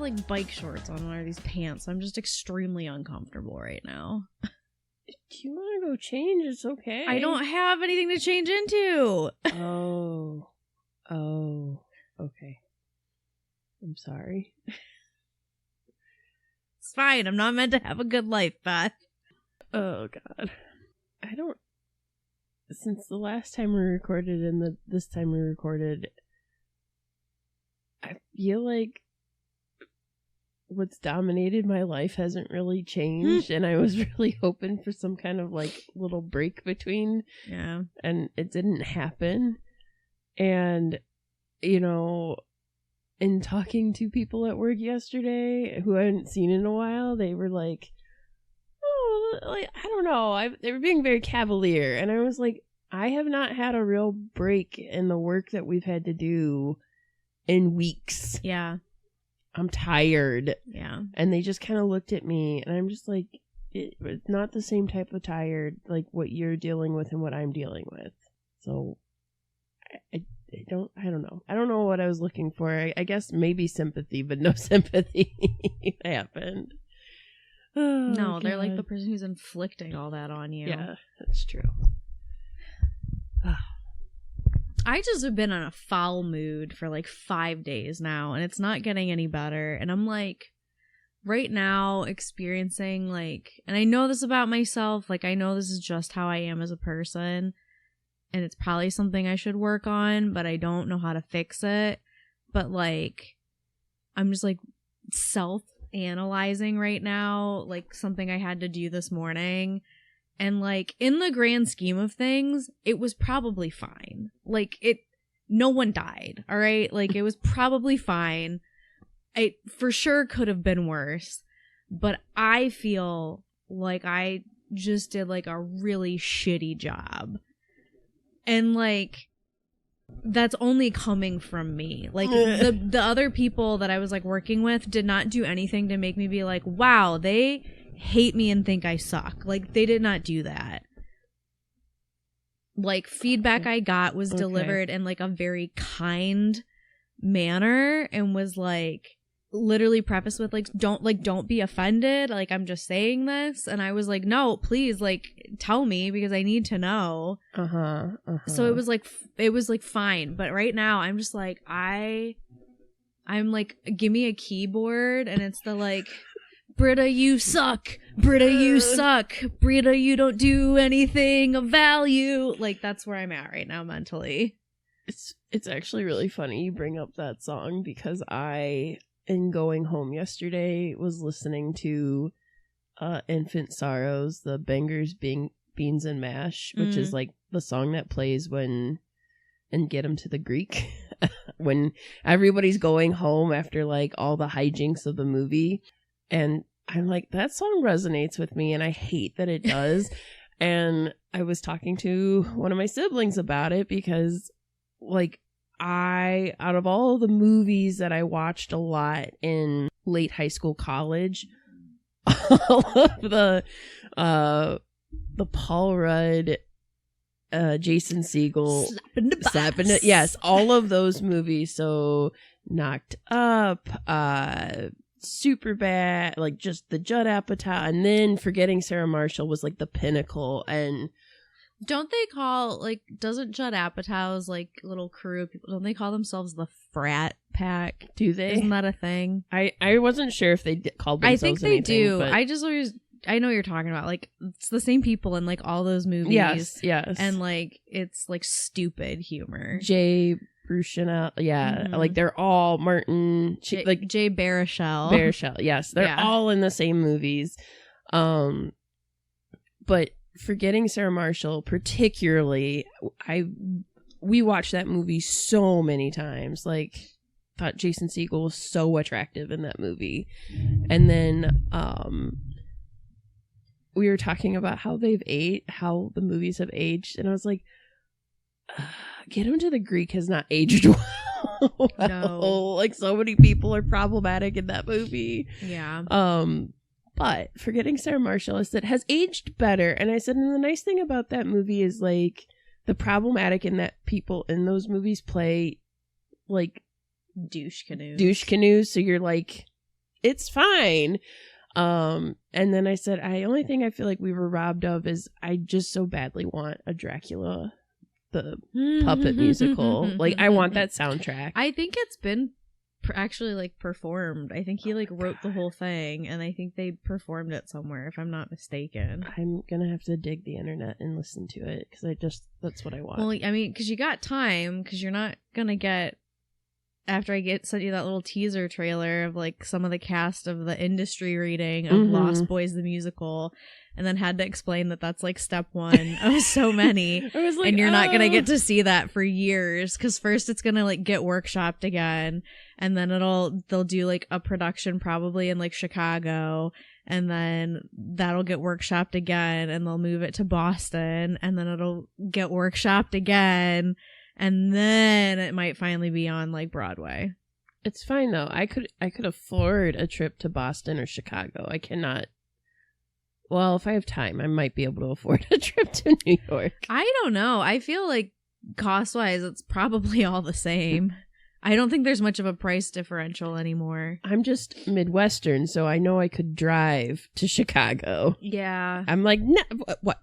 like bike shorts on under these pants. I'm just extremely uncomfortable right now. Do you want to go change? It's okay. I don't have anything to change into. Oh, okay. I'm sorry. It's fine. I'm not meant to have a good life, Beth. Oh, God. Since the last time we recorded and this time we recorded, I feel like what's dominated my life hasn't really changed, and I was really hoping for some kind of like little break between. Yeah. And it didn't happen. And, you know, in talking to people at work yesterday who I hadn't seen in a while, they were like, oh, like, I don't know. They were being very cavalier. And I was like, I have not had a real break in the work that we've had to do in weeks. Yeah. I'm tired. Yeah. And they just kind of looked at me, and I'm just like, it's not the same type of tired like what you're dealing with and what I'm dealing with. So I don't know. I don't know what I was looking for. I guess maybe sympathy, but no sympathy happened. Oh, no, God. They're like the person who's inflicting all that on you. Yeah, that's true. I just have been in a foul mood for like 5 days now, and it's not getting any better. And I'm like, right now, experiencing like, and I know this about myself, like I know this is just how I am as a person, and it's probably something I should work on, but I don't know how to fix it. But like, I'm just like self-analyzing right now, like something I had to do this morning. And, like, in the grand scheme of things, it was probably fine. Like, no one died, all right? Like, it was probably fine. It for sure could have been worse. But I feel like I just did, like, a really shitty job. And, like, that's only coming from me. Like, the other people that I was, like, working with did not do anything to make me be like, wow, they hate me and think I suck. Like, they did not do that. Like, feedback I got was delivered in like a very kind manner, and was like literally prefaced with like don't be offended, like I'm just saying this. And I was like, no, please, like tell me, because I need to know. So it was like fine. But right now I'm just like, I'm like, give me a keyboard, and it's the like, Britta, you suck. Britta, you suck. Britta, you don't do anything of value. Like, that's where I'm at right now mentally. It's actually really funny you bring up that song, because I, in going home yesterday, was listening to Infant Sorrows, the Bangers Beans and Mash, which is like the song that plays when and Get 'em to the Greek when everybody's going home after like all the hijinks of the movie. And I'm like, that song resonates with me, and I hate that it does. And I was talking to one of my siblings about it, because like out of all the movies that I watched a lot in late high school, college, all of the Paul Rudd, Jason Segel, Slapping it, yes, all of those movies. So Knocked Up, Super Bad, like just the Judd Apatow, and then Forgetting Sarah Marshall was like the pinnacle. And don't they call, like, doesn't Judd Apatow's like little crew of people, don't they call themselves the Frat Pack? Do they? Isn't that a thing? I wasn't sure if they called themselves anything. I think they anything, do. but... I just always, I know what you're talking about. Like, it's the same people in like all those movies. Yes. And like, it's like stupid humor. Jay Baruchel, like they're all Martin, like Jay Baruchel, yes, they're all in the same movies. But Forgetting Sarah Marshall, particularly, we watched that movie so many times. Like, thought Jason Segel was so attractive in that movie. And then we were talking about how how the movies have aged, and I was like, Get 'em to the Greek has not aged well. No. Like, so many people are problematic in that movie. Yeah. But Forgetting Sarah Marshall, I said, has aged better. And I said, and the nice thing about that movie is like the problematic in that people in those movies play like douche canoes. So you're like, it's fine. And then I said, the only thing I feel like we were robbed of is I just so badly want a Dracula, the puppet musical. Like, I want that soundtrack. I think it's been actually like performed. I think he like wrote the whole thing, and I think they performed it somewhere, if I'm not mistaken. I'm gonna have to dig the internet and listen to it, because that's what I want. Well, I mean, because you got time, because you're not gonna get, after I sent you that little teaser trailer of like some of the cast of the industry reading of Lost Boys the musical, and then had to explain that that's like step one of so many. I was like, and you're not gonna get to see that for years, because first it's gonna like get workshopped again, and then they'll do like a production probably in like Chicago, and then that'll get workshopped again, and they'll move it to Boston, and then it'll get workshopped again. And then it might finally be on like Broadway. It's fine though. I could afford a trip to Boston or Chicago. I cannot. Well, if I have time, I might be able to afford a trip to New York. I don't know. I feel like cost-wise, it's probably all the same. I don't think there's much of a price differential anymore. I'm just Midwestern, so I know I could drive to Chicago. Yeah. I'm like, no, what?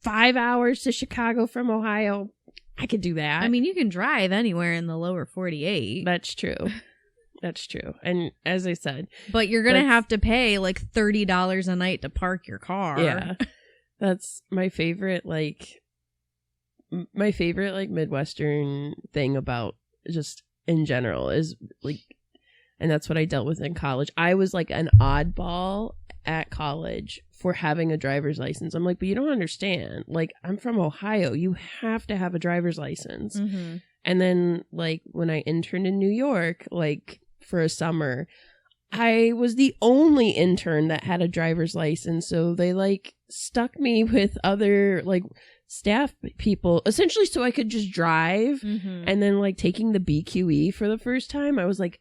5 hours to Chicago from Ohio? I could do that. I mean, you can drive anywhere in the lower 48. That's true. That's true. And as I said, but you're going to have to pay like $30 a night to park your car. Yeah. That's my favorite, like Midwestern thing about just in general is like, and that's what I dealt with in college. I was like an oddball at college for having a driver's license. I'm like, but you don't understand. Like, I'm from Ohio. You have to have a driver's license. Mm-hmm. And then, like, when I interned in New York, like, for a summer, I was the only intern that had a driver's license. So they, like, stuck me with other, like, staff people, essentially so I could just drive. Mm-hmm. And then, like, taking the BQE for the first time, I was like,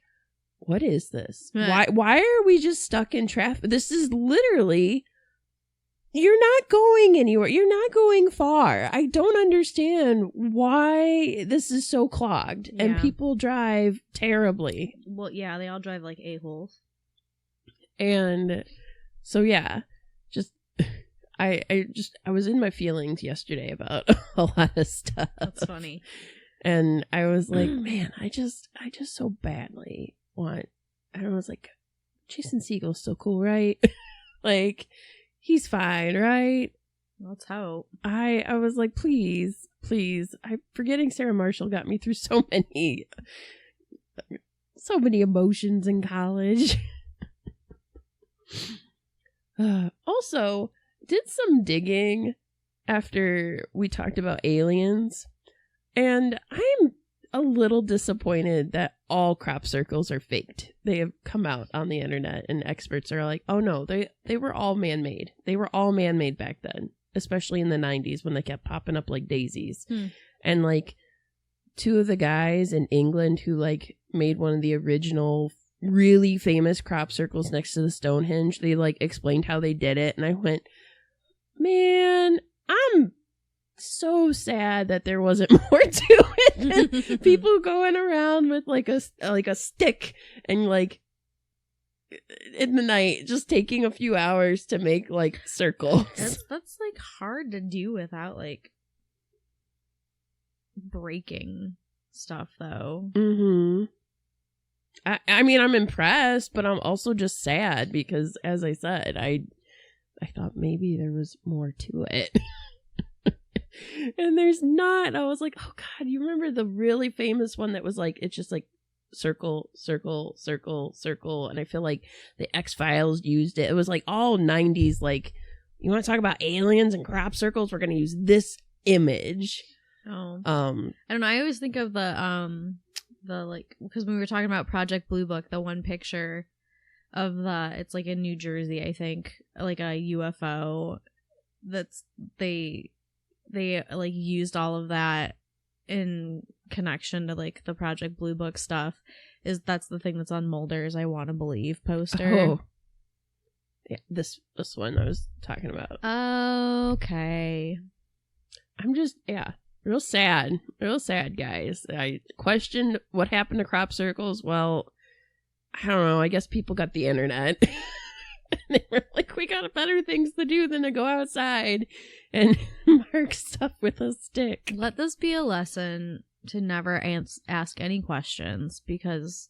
what is this? Why are we just stuck in traffic? This is literally, you're not going anywhere. You're not going far. I don't understand why this is so clogged. Yeah. And people drive terribly. Well, yeah, they all drive like a-holes. And so, yeah, I was in my feelings yesterday about a lot of stuff. That's funny. And I was like, man, I just so badly want. And I was like, Jason Segel's so cool, right? Like, he's fine, right? Let's hope. I was like, please. Forgetting Sarah Marshall got me through so many emotions in college. Also, did some digging after we talked about aliens, and I'm a little disappointed that all crop circles are faked. They have come out on the internet, and experts are like, oh no, they were all man-made. They were all man-made back then, especially in the 90s when they kept popping up like daisies. And like, two of the guys in England who like made one of the original really famous crop circles next to the Stonehenge, they like explained how they did it, and I went, man, I'm so sad that there wasn't more to it than people going around with like a stick and like in the night just taking a few hours to make like circles. That's like hard to do without like breaking stuff though. I mean, I'm impressed, but I'm also just sad because, as I said, I thought maybe there was more to it. And there's not. I was like, oh god, you remember the really famous one that was like, it's just like circle, circle, circle, circle, and I feel like the X-Files used it. It was like all 90s, like, you want to talk about aliens and crop circles, we're going to use this image. I don't know. I always think of the like, because when we were talking about Project Blue Book, the one picture of it's like in New Jersey, I think, like a UFO that's they like used all of that in connection to like the Project Blue Book stuff. That's the thing that's on Mulder's I Want to Believe poster. Oh. Yeah, this one I was talking about. Okay. I'm just, real sad, guys. I questioned what happened to crop circles. Well, I don't know, I guess people got the internet. And they were like, we got better things to do than to go outside and mark stuff with a stick. Let this be a lesson to never ask any questions, because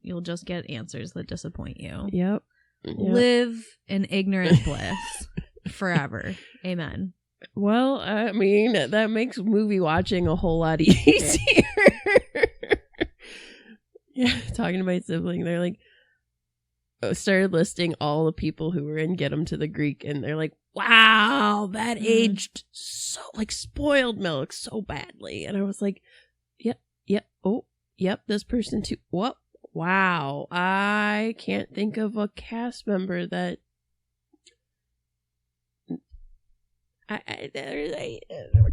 you'll just get answers that disappoint you. Yep. Live in ignorant bliss forever. Amen. Well, I mean, that makes movie watching a whole lot easier. Yeah, talking to my sibling, they're like, started listing all the people who were in Get 'Em to the Greek, and they're like, wow, that aged so, like, spoiled milk so badly. And I was like, yep, this person too. What? Wow, I can't think of a cast member that I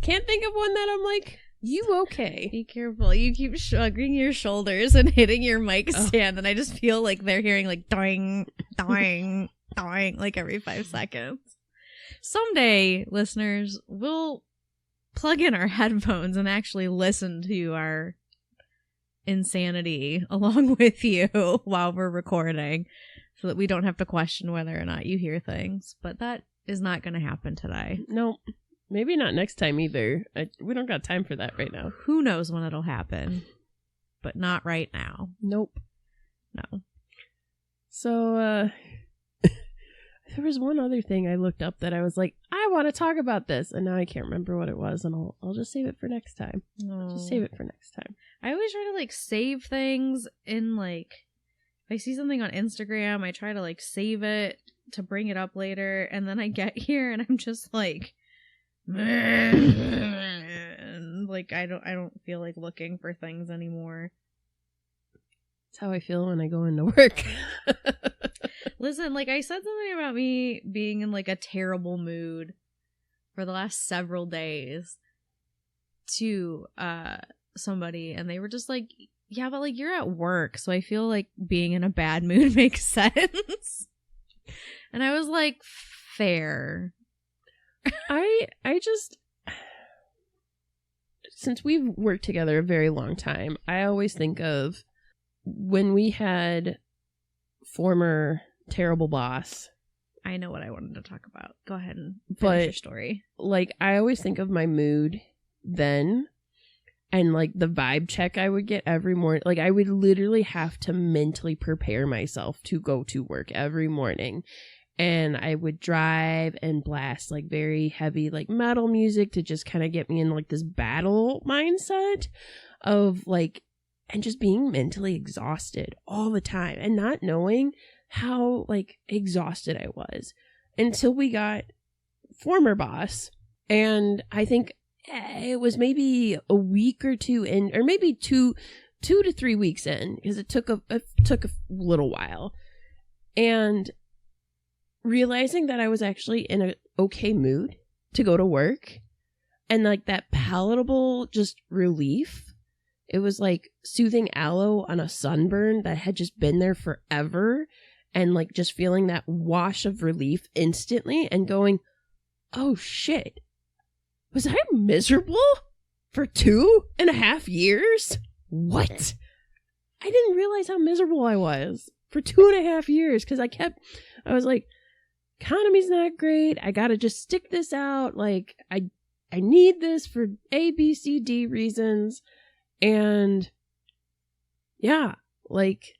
can't think of one that I'm like, you okay? Be careful. You keep shrugging your shoulders and hitting your mic stand, and I just feel like they're hearing like doing, doing, doing like every 5 seconds. Someday, listeners, we'll plug in our headphones and actually listen to our insanity along with you while we're recording, so that we don't have to question whether or not you hear things. But that is not going to happen today. No, maybe not next time either. We don't got time for that right now. Who knows when it'll happen, but not right now. Nope. No. So, there was one other thing I looked up that I was like, I want to talk about this, and now I can't remember what it was, and I'll just save it for next time. Just save it for next time. I always try to like save things in, like, if I see something on Instagram, I try to like save it to bring it up later, and then I get here and I'm just like, like I don't feel like looking for things anymore. That's how I feel when I go into work. Listen, like, I said something about me being in like a terrible mood for the last several days to somebody, and they were just like, yeah, but like, you're at work, so I feel like being in a bad mood makes sense. And I was like, fair. I just, since we've worked together a very long time, I always think of when we had former terrible boss. I know what I wanted to talk about. Go ahead and finish your story. Like, I always think of my mood then, and like the vibe check I would get every morning. Like, I would literally have to mentally prepare myself to go to work every morning. And I would drive and blast like very heavy like metal music to just kind of get me in like this battle mindset of like, and just being mentally exhausted all the time and not knowing how like exhausted I was until we got former boss. And I think it was maybe a week or two in, or maybe two to 3 weeks in, because it took a little while. And realizing that I was actually in an okay mood to go to work, and like that palatable just relief. It was like soothing aloe on a sunburn that had just been there forever, and like just feeling that wash of relief instantly and going, oh shit, was I miserable for 2.5 years? What? I didn't realize how miserable I was for 2.5 years, because I was like, economy's not great. I gotta just stick this out. Like, I need this for A, B, C, D reasons. And yeah, like,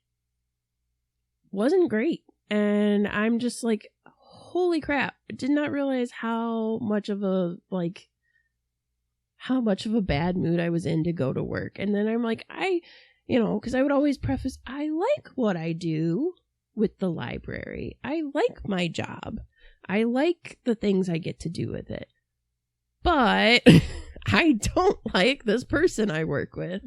wasn't great. And I'm just like, holy crap. I did not realize how much of a bad mood I was in to go to work. And then I'm like, because I would always preface, I like what I do with the library. I like my job. I like the things I get to do with it. But I don't like this person I work with.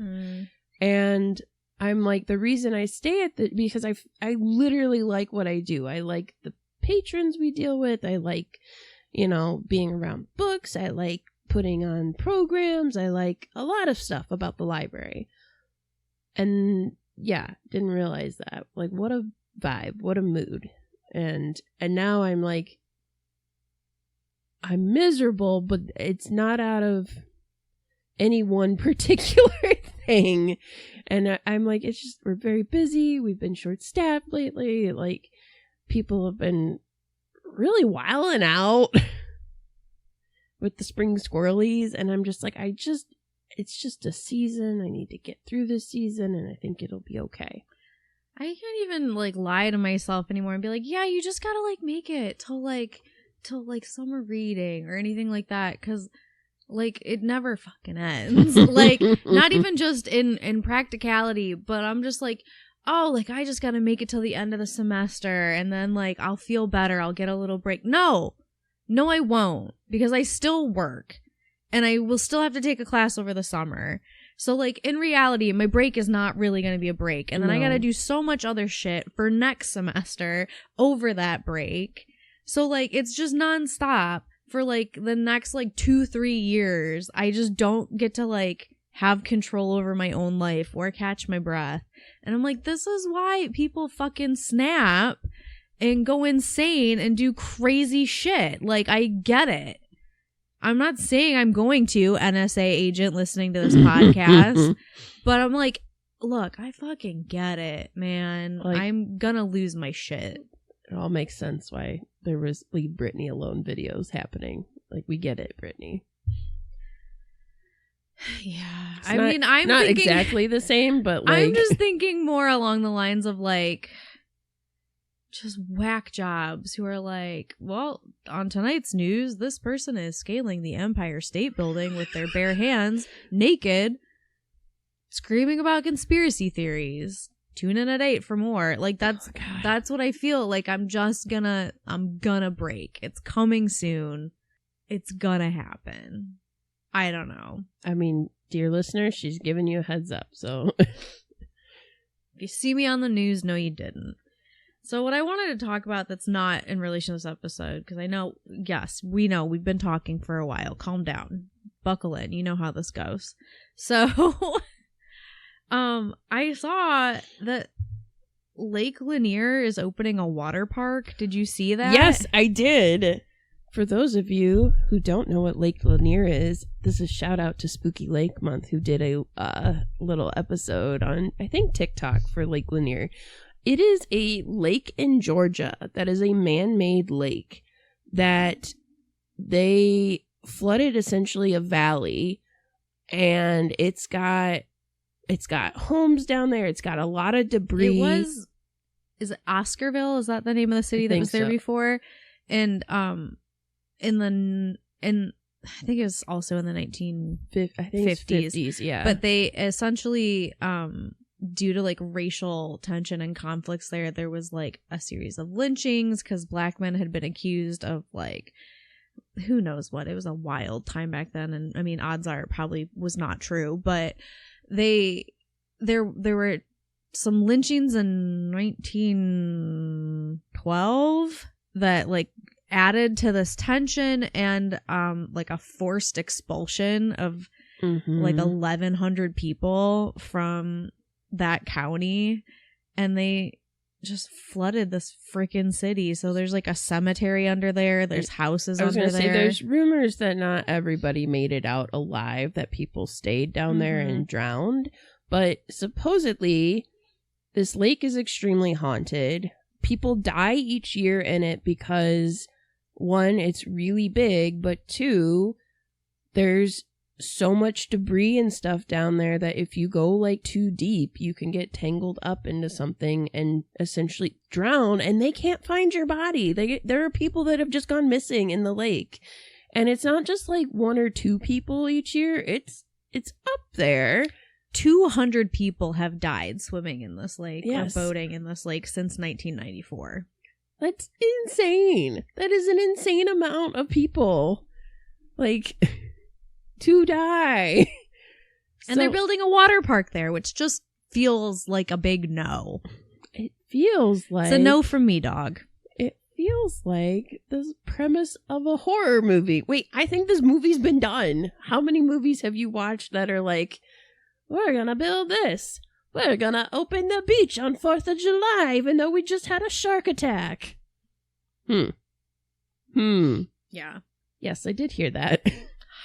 And I'm like, the reason I stay because I literally like what I do. I like the patrons we deal with. I like, being around books. I like putting on programs. I like a lot of stuff about the library. And yeah, didn't realize that. Like, what a vibe, what a mood. And now I'm like, I'm miserable, but it's not out of any one particular thing. And I'm like, it's just, we're very busy. We've been short-staffed lately. Like, people have been really wilding out with the spring squirrelies. And I'm just like, it's just a season. I need to get through this season, and I think it'll be okay. I can't even like lie to myself anymore and be like, yeah, you just gotta like make it till summer reading or anything like that, because like it never fucking ends. Like, not even just in practicality, but I'm just like, oh, like I just gotta make it till the end of the semester and then like I'll feel better, I'll get a little break. No, I won't, because I still work and I will still have to take a class over the summer. So, like, in reality, my break is not really going to be a break. And then I got to do so much other shit for next semester over that break. So, like, it's just nonstop for, like, the next, like, 2-3 years. I just don't get to, like, have control over my own life or catch my breath. And I'm like, this is why people fucking snap and go insane and do crazy shit. Like, I get it. I'm not saying I'm going to, NSA agent listening to this podcast, but I'm like, look, I fucking get it, man. Like, I'm gonna lose my shit. It all makes sense why there was Leave Britney Alone videos happening. Like, we get it, Britney. Yeah. It's I'm not thinking, exactly the same, but like, I'm just thinking more along the lines of like, just whack jobs who are like, well, on tonight's news, this person is scaling the Empire State Building with their bare hands, naked, screaming about conspiracy theories. Tune in at 8 for more. Like, that's what I feel like. I'm gonna break. It's coming soon. It's gonna happen. I don't know. I mean, dear listener, she's giving you a heads up, so. If you see me on the news, no, you didn't. So what I wanted to talk about that's not in relation to this episode, because I know, yes, we know, we've been talking for a while. Calm down. Buckle in. You know how this goes. So, I saw that Lake Lanier is opening a water park. Did you see that? Yes, I did. For those of you who don't know what Lake Lanier is, this is shout out to Spooky Lake Month, who did a little episode on, I think, TikTok for Lake Lanier. It is a lake in Georgia that is a man-made lake that they flooded essentially a valley, and it's got homes down there. It's got a lot of debris. Is it Oscarville? Is that the name of the city that was there before? And I think it was also in the 1950s. Yeah. But they essentially due to like racial tension and conflicts there was like a series of lynchings because black men had been accused of like who knows what. It was a wild time back then, and I mean odds are it probably was not true, but there were some lynchings in 1912 that like added to this tension, and like a forced expulsion of like 1,100 people from that county, and they just flooded this freaking city. So there's like a cemetery under there, there's houses under there. I was gonna say, there's rumors that not everybody made it out alive, that people stayed down there and drowned, but supposedly this lake is extremely haunted. People die each year in it because, one, it's really big, but two, there's so much debris and stuff down there that if you go like too deep, you can get tangled up into something and essentially drown, and they can't find your body. There are people that have just gone missing in the lake, and it's not just like 1 or 2 people each year. It's up there. 200 people have died swimming in this lake or boating in this lake since 1994. That's insane. That is an insane amount of people. Like, to die. And they're building a water park there, which just feels like a big no. It feels like... It's a no from me, dog. It feels like the premise of a horror movie. Wait, I think this movie's been done. How many movies have you watched that are like, we're gonna build this. We're gonna open the beach on 4th of July, even though we just had a shark attack. Yeah. Yes, I did hear that.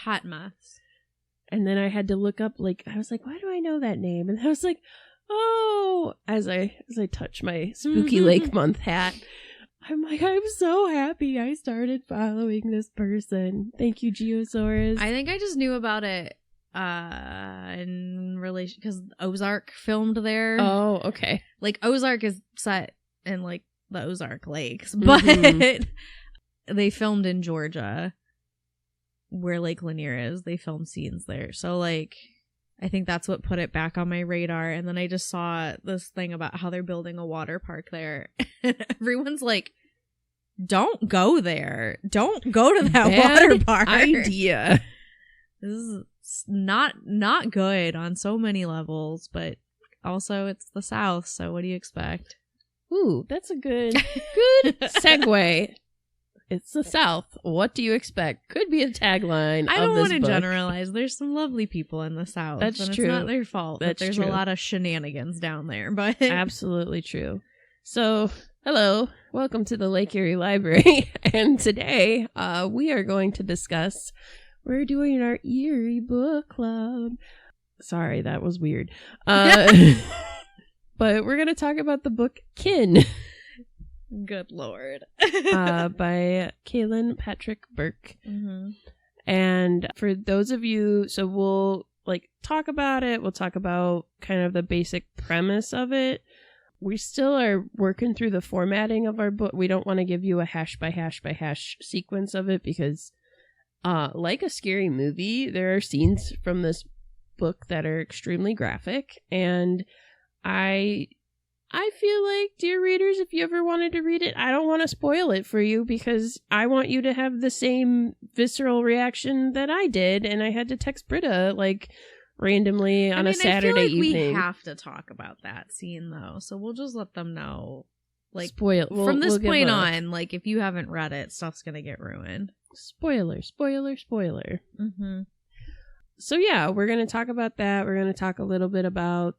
Hot mess. And then I had to look up, like, I was like, why do I know that name? And I was like, oh, as I touch my Spooky Lake Month hat, I'm like, I'm so happy I started following this person. Thank you, Geosaurus. I think I just knew about it in relation because Ozark filmed there. Oh, okay. Like, Ozark is set in, like, the Ozark Lakes, but they filmed in Georgia where Lake Lanier is. They filmed scenes there. So, like, I think that's what put it back on my radar. And then I just saw this thing about how they're building a water park there. Everyone's like, don't go there. Don't go to that water park. Idea. This is not good on so many levels, but also it's the South, so what do you expect? Ooh, that's a good segue. It's the South. What do you expect? Could be a tagline. I don't want to generalize. There's some lovely people in the South. That's and true. It's not their fault. That's There's true. a lot of shenanigans down there, but absolutely true. So, hello, welcome to the Lake Erie Library, and today we are going to discuss. We're doing our Erie book club. Sorry, that was weird. But we're going to talk about the book Kin. Good Lord. By Kealan Patrick Burke. Mm-hmm. And for those of you, so we'll talk about it. We'll talk about kind of the basic premise of it. We still are working through the formatting of our book. We don't want to give you a hash by hash by hash sequence of it because like a scary movie, there are scenes from this book that are extremely graphic, and I feel like, dear readers, if you ever wanted to read it, I don't want to spoil it for you because I want you to have the same visceral reaction that I did, and I had to text Britta randomly on a Saturday evening. We have to talk about that scene though, so we'll just let them know. Spoil from this point on. If you haven't read it, stuff's gonna get ruined. Spoiler. Mm-hmm. So yeah, we're gonna talk about that. We're gonna talk a little bit about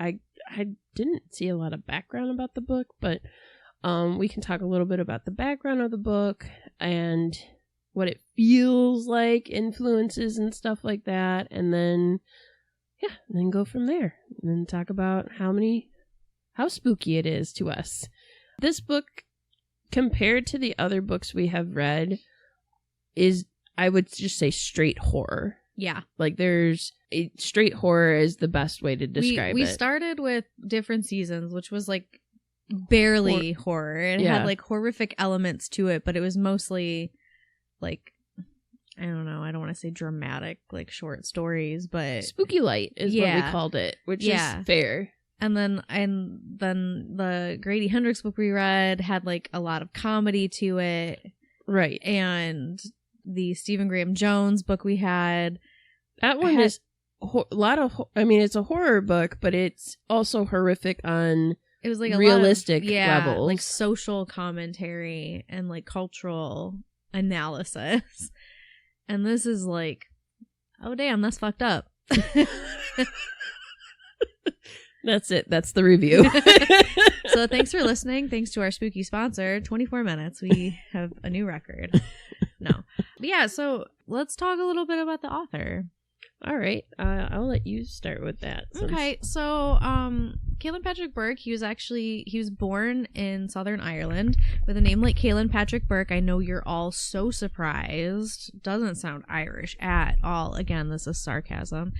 I didn't see a lot of background about the book, but we can talk a little bit about the background of the book and what it feels like, influences and stuff like that, and then go from there. And then talk about how spooky it is to us. This book, compared to the other books we have read, is, I would just say, straight horror. Yeah. Straight horror is the best way to describe it. We started with Different Seasons, which was barely horror. It had horrific elements to it, but it was mostly I don't know, I don't want to say dramatic, short stories, but spooky light is what we called it, which is fair. And then the Grady Hendrix book we read had a lot of comedy to it. Right. And the Stephen Graham Jones book we had, that one is a lot of, it's a horror book, but it's also horrific on it was a realistic lot of, levels. Social commentary and cultural analysis. And this is oh damn, that's fucked up. That's it. That's the review. So thanks for listening. Thanks to our spooky sponsor, 24 minutes. We have a new record. No. But yeah, so let's talk a little bit about the author. All right. I'll let you start with that. Okay. So Kealan Patrick Burke, he was born in Southern Ireland with a name like Kealan Patrick Burke. I know you're all so surprised. Doesn't sound Irish at all. Again, this is sarcasm.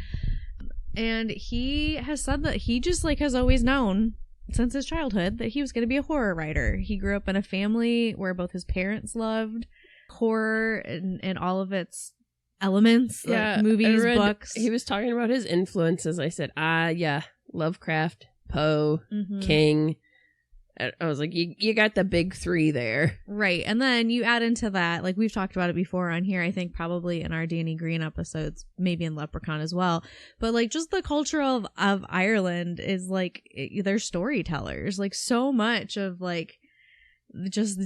And he has said that he just has always known since his childhood that he was going to be a horror writer. He grew up in a family where both his parents loved horror and all of its elements, movies, books. He was talking about his influences. I said, Lovecraft, Poe, King. I was like, you got the big three there. Right. And then you add into that, we've talked about it before on here, I think probably in our Danny Green episodes, maybe in Leprechaun as well. But just the culture of Ireland is they're storytellers. So much of just,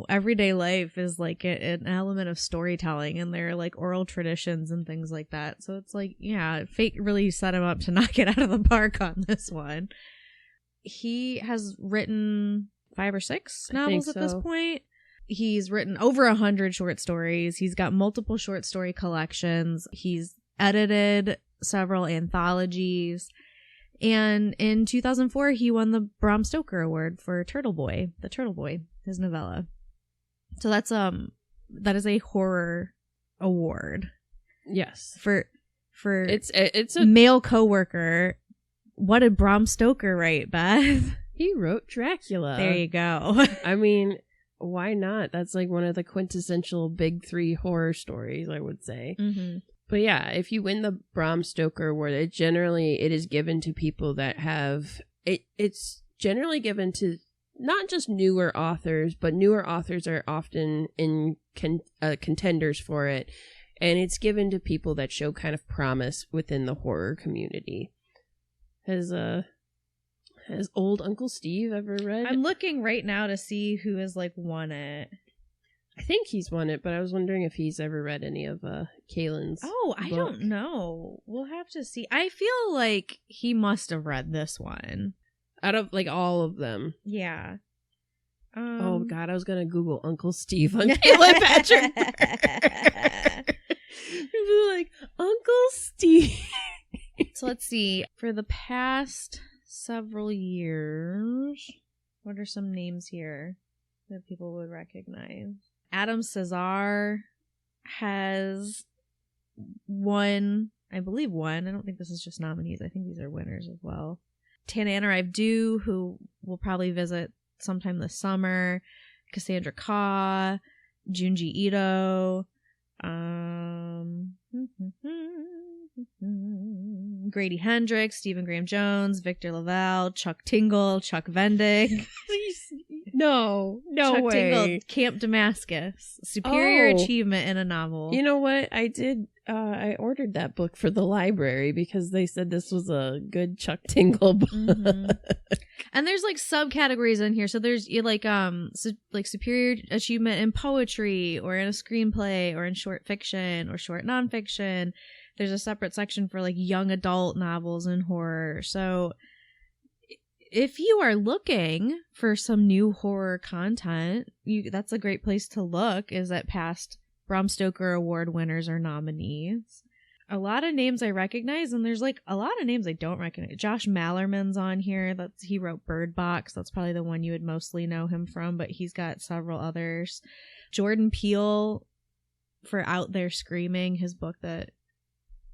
everyday life is an element of storytelling, and their oral traditions and things like that. So it's fate really set him up to knock it out of the park on this one. He has written 5 or 6 novels at this point. He's written over 100 short stories. He's got multiple short story collections. He's edited several anthologies. And in 2004, he won the Bram Stoker Award for Turtle Boy, his novella. So that is a horror award. Yes. For it's a male coworker. What did Bram Stoker write, Beth? He wrote Dracula. There you go. I mean, why not? That's like one of the quintessential big three horror stories, I would say. Mm-hmm. But yeah, if you win the Bram Stoker Award, it is given to people that have it's generally given to not just newer authors, but newer authors are often in contenders for it, and it's given to people that show kind of promise within the horror community. Has old Uncle Steve ever read? I'm looking right now to see who has like won it. I think he's won it, but I was wondering if he's ever read any of Kealan's. Oh, I don't know. We'll have to see. I feel like he must have read this one. Out of like all of them. Yeah. Oh God, I was gonna Google Uncle Steve on Kealan Patrick Burke. People like Uncle Steve. So let's see. For the past several years, what are some names here that people would recognize? Adam Cesar has won, I believe won. I don't think this is just nominees. I think these are winners as well. Tananarive, who will probably visit sometime this summer. Cassandra Kah, Junji Ito, Grady Hendrix, Stephen Graham Jones, Victor Laval, Chuck Tingle, Chuck Vendick. Please, no Chuck way. Tingle, Camp Damascus, superior achievement in a novel. You know what? I did. I ordered that book for the library because they said this was a good Chuck Tingle book. Mm-hmm. And there's like subcategories in here. So there's like superior achievement in poetry or in a screenplay or in short fiction or short nonfiction. There's a separate section for like young adult novels and horror. So if you are looking for some new horror content, that's a great place to look, is at past Bram Stoker Award winners or nominees. A lot of names I recognize, and there's like a lot of names I don't recognize. Josh Mallerman's on here. He wrote Bird Box. That's probably the one you would mostly know him from, but he's got several others. Jordan Peele for Out There Screaming, his book that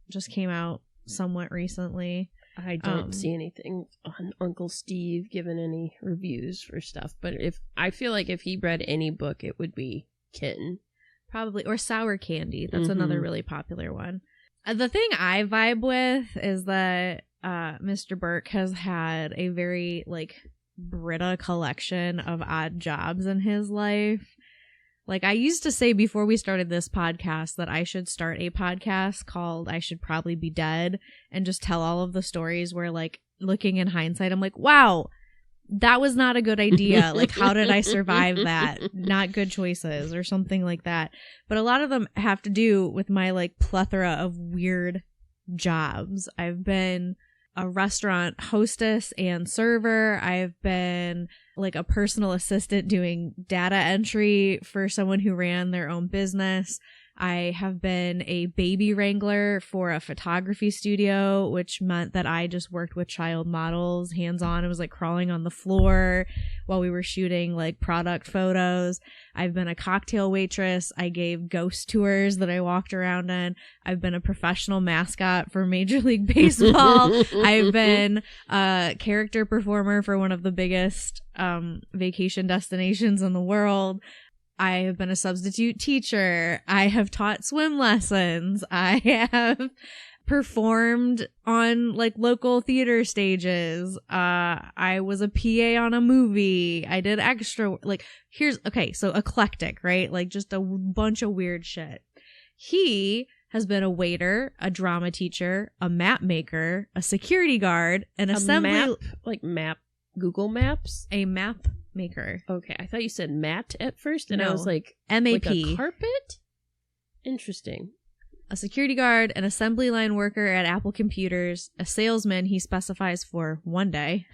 just came out somewhat recently. I don't see anything on Uncle Steve giving any reviews for stuff, but I feel like if he read any book, it would be Kitten. Probably, or Sour Candy. That's another really popular one. The thing I vibe with is that Mr. Burke has had a very like Brita collection of odd jobs in his life. Like, I used to say before we started this podcast that I should start a podcast called I Should Probably Be Dead and just tell all of the stories where, like, looking in hindsight, I'm like, wow, that was not a good idea. Like, how did I survive that? Not good choices or something like that. But a lot of them have to do with my, like, plethora of weird jobs. I've been a restaurant hostess and server. I've been like a personal assistant doing data entry for someone who ran their own business. I have been a baby wrangler for a photography studio, which meant that I just worked with child models hands-on. It was like crawling on the floor while we were shooting like product photos. I've been a cocktail waitress. I gave ghost tours that I walked around in. I've been a professional mascot for Major League Baseball. I've been a character performer for one of the biggest vacation destinations in the world. I have been a substitute teacher. I have taught swim lessons. I have performed on like local theater stages. I was a PA on a movie. I did extra, like, so eclectic, right? Like just a bunch of weird shit. He has been a waiter, a drama teacher, a map maker, a security guard, an assembly. Google Maps? A map maker. Okay, I thought you said mat at first, and no. I was like, MAP. Like a carpet? Interesting. A security guard, an assembly line worker at Apple Computers, a salesman he specifies for one day,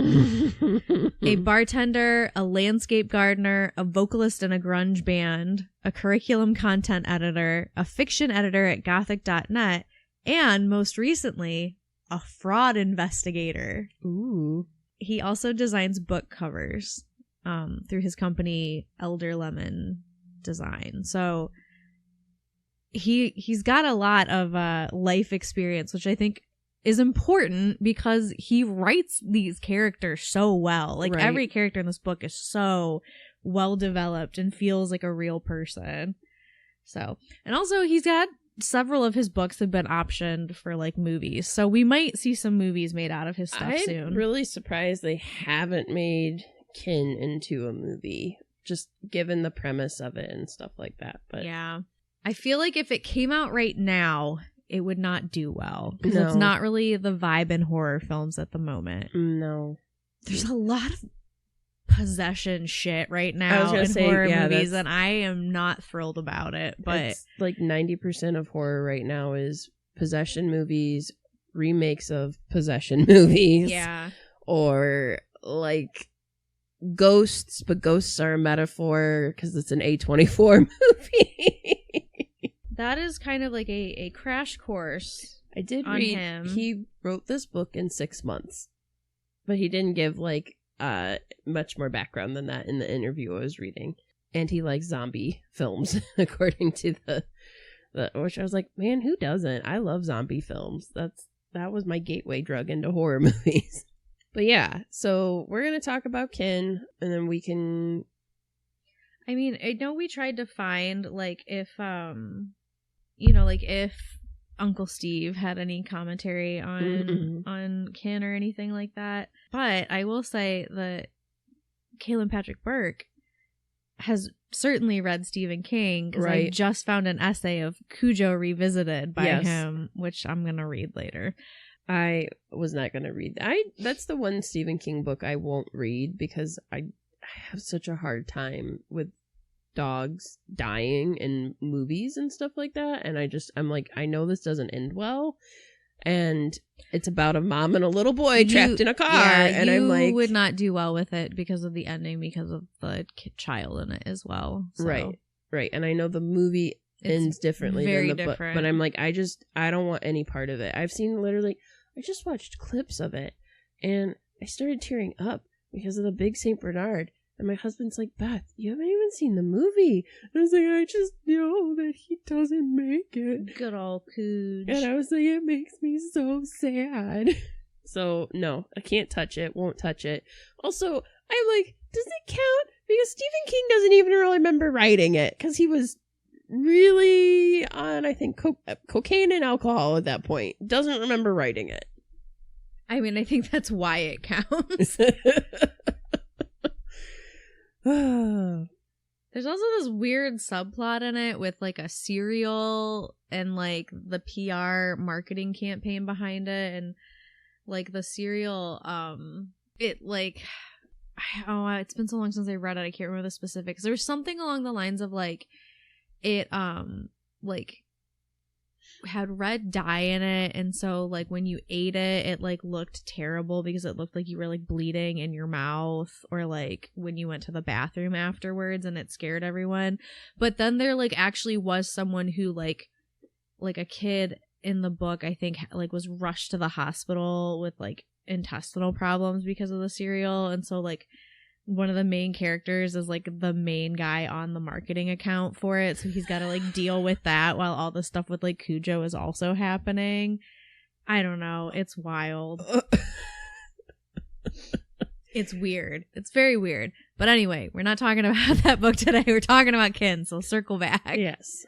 a bartender, a landscape gardener, a vocalist in a grunge band, a curriculum content editor, a fiction editor at Gothic.net, and most recently, a fraud investigator. Ooh. He also designs book covers through his company Elder Lemon Design. So he's got a lot of life experience, which I think is important because he writes these characters so well. Like Right. every character in this book is so well developed and feels like a real person. So, and also he's got several of his books have been optioned for like movies. So we might see some movies made out of his stuff soon. I'm really surprised they haven't made Kin into a movie, just given the premise of it and stuff like that. But yeah. I feel like if it came out right now, it would not do well. Because No. it's not really the vibe in horror films at the moment. No. There's a lot of possession shit right I now was gonna in say, horror yeah, movies, that's- and I am not thrilled about it. But It's like 90% of horror right now is possession movies, remakes of possession movies. yeah. Or like ghosts, but ghosts are a metaphor because it's an A24 movie. That is kind of like a crash course. I did On read him. he wrote this book in 6 months, but he didn't give like much more background than that in the interview I was reading. And he likes zombie films, according to the which I was like, man, who doesn't? I love zombie films. That was my gateway drug into horror movies. But yeah, so we're gonna talk about Kin, and then we can. I mean, I know we tried to find like if if Uncle Steve had any commentary on Kin or anything like that. But I will say that Kealan Patrick Burke has certainly read Stephen King, because I Right. just found an essay of Cujo Revisited by Yes. him, which I'm gonna read later. I was not gonna read. That's the one Stephen King book I won't read because I have such a hard time with dogs dying in movies and stuff like that, and I'm like, I know this doesn't end well, and it's about a mom and a little boy trapped in a car, and I'm like, you would not do well with it because of the ending, because of the child in it as well. So right, and I know the movie it's ends differently very than the book, different. but I'm like, I don't want any part of it. I've seen literally, I just watched clips of it, and I started tearing up because of the big Saint Bernard. And my husband's like, Beth, you haven't even seen the movie. And I was like, I just know that he doesn't make it. Good old Cooge. And I was like, it makes me so sad. So, no, I can't touch it. Won't touch it. Also, I'm like, does it count? Because Stephen King doesn't even really remember writing it. Because he was really on, I think, cocaine and alcohol at that point. Doesn't remember writing it. I mean, I think that's why it counts. There's also this weird subplot in it with like a cereal and like the PR marketing campaign behind it, and like the cereal it's been so long since I read it, I can't remember the specifics. There was something along the lines of like it like had red dye in it, and so like when you ate it, it like looked terrible because it looked like you were like bleeding in your mouth, or like when you went to the bathroom afterwards, and it scared everyone. But then there like actually was someone who like a kid in the book, I think, like was rushed to the hospital with like intestinal problems because of the cereal, and so like one of the main characters is like the main guy on the marketing account for it, so he's got to like deal with that while all the stuff with like Cujo is also happening. I don't know, it's wild. It's weird, it's very weird. But anyway, we're not talking about that book today, we're talking about Kin, so circle back. Yes.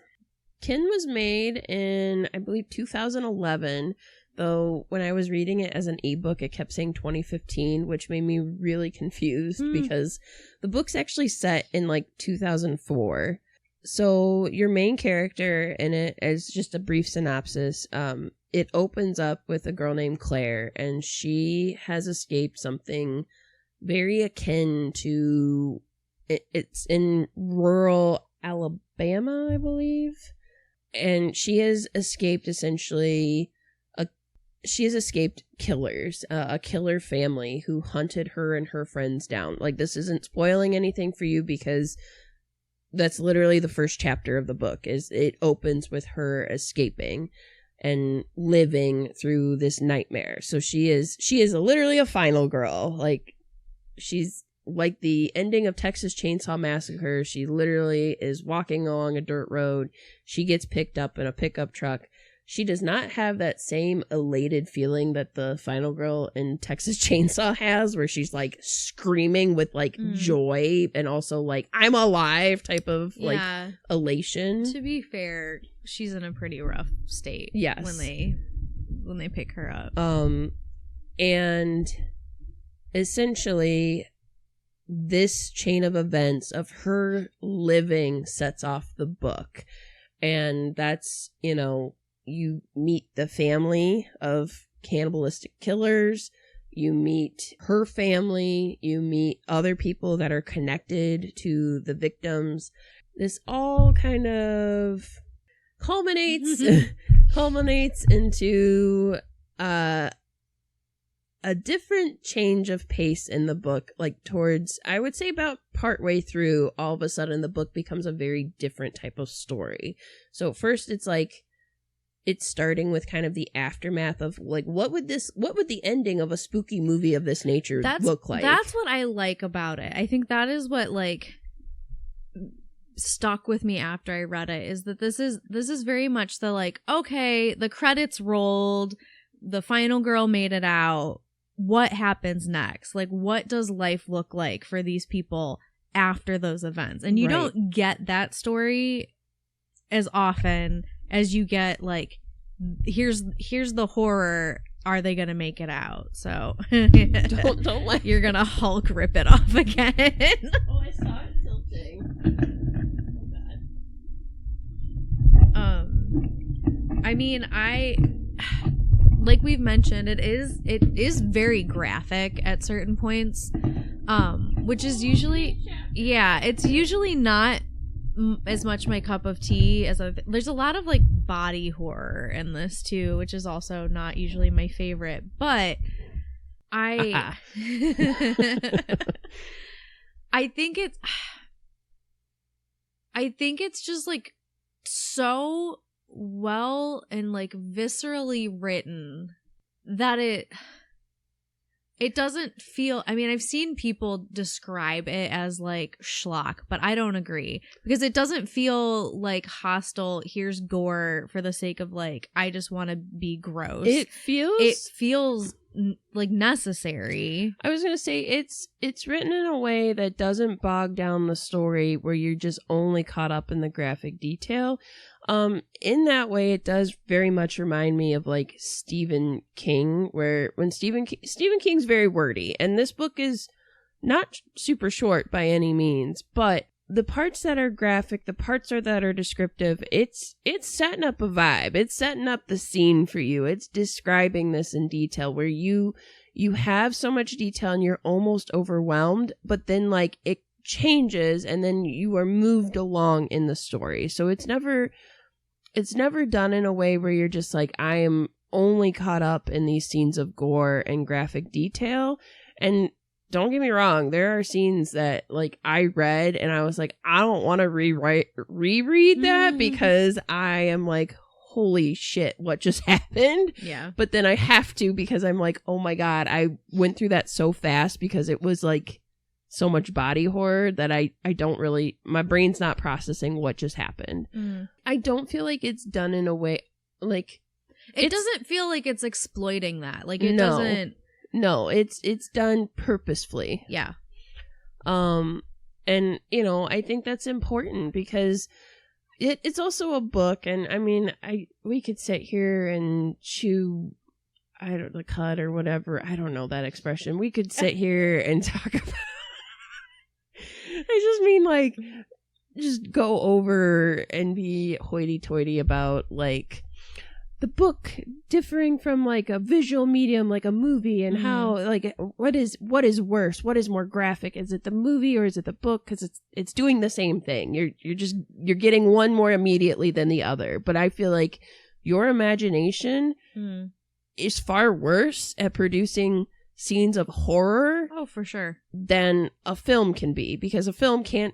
Kin was made in, I believe, 2011. Though when I was reading it as an ebook, it kept saying 2015, which made me really confused because the book's actually set in like 2004. So your main character in it, as just a brief synopsis, it opens up with a girl named Claire, and she has escaped something very akin to, it's in rural Alabama, I believe. And she has escaped essentially... She has escaped killers, a killer family who hunted her and her friends down. Like, this isn't spoiling anything for you because that's literally the first chapter of the book. Is it opens with her escaping, and living through this nightmare. So she is literally a final girl. Like, she's like the ending of Texas Chainsaw Massacre. She literally is walking along a dirt road. She gets picked up in a pickup truck. She does not have that same elated feeling that the final girl in Texas Chainsaw has, where she's like screaming with like joy and also like I'm alive type of like elation. To be fair, she's in a pretty rough state. Yes. when they pick her up. And essentially this chain of events of her living sets off the book. And that's, you know, you meet the family of cannibalistic killers, you meet her family, you meet other people that are connected to the victims. This all kind of culminates into a different change of pace in the book, like towards, I would say about partway through, all of a sudden the book becomes a very different type of story. So at first it's like, it's starting with kind of the aftermath of like, what would the ending of a spooky movie of this nature look like? That's what I like about it. I think that is what like stuck with me after I read it, is that this is very much the like, okay, the credits rolled, the final girl made it out. What happens next? Like, what does life look like for these people after those events? And you don't get that story as often as you get like, here's the horror, are they gonna make it out? So don't let you're gonna Hulk rip it off again. Oh, I saw it tilting. Oh god. I mean, like we've mentioned, it is very graphic at certain points, which is usually, it's usually not as much my cup of tea as there's a lot of like body horror in this too, which is also not usually my favorite, but I think it's just like so well and like viscerally written that it doesn't feel, I mean, I've seen people describe it as like schlock, but I don't agree, because it doesn't feel like hostile, here's gore for the sake of like, I just want to be gross. It feels like necessary. I was going to say it's written in a way that doesn't bog down the story where you're just only caught up in the graphic detail. In that way, it does very much remind me of like Stephen King, where when Stephen King's very wordy, and this book is not super short by any means, but the parts that are graphic, the parts that are descriptive, it's setting up a vibe. It's setting up the scene for you. It's describing this in detail where you have so much detail and you're almost overwhelmed, but then like it changes and then you are moved along in the story. So it's never done in a way where you're just like, I am only caught up in these scenes of gore and graphic detail. And don't get me wrong, there are scenes that like I read and I was like, I don't want to reread that because I am like, holy shit, what just happened? Yeah. But then I have to, because I'm like, oh my God, I went through that so fast because it was like so much body horror that I don't really, my brain's not processing what just happened. I don't feel like it's done in a way like it doesn't feel like it's exploiting that. Like it doesn't. No, it's done purposefully. Yeah. And you know, I think that's important because it's also a book, and I mean, we could sit here and chew, I don't know, the cud or whatever. I don't know that expression. We could sit here and talk about. I just mean like, just go over and be hoity-toity about like the book differing from like a visual medium, like a movie, and how like what is worse, what is more graphic? Is it the movie or is it the book? Because it's doing the same thing. You're getting one more immediately than the other. But I feel like your imagination is far worse at producing scenes of horror. Oh, for sure. Than a film can be, because a film can't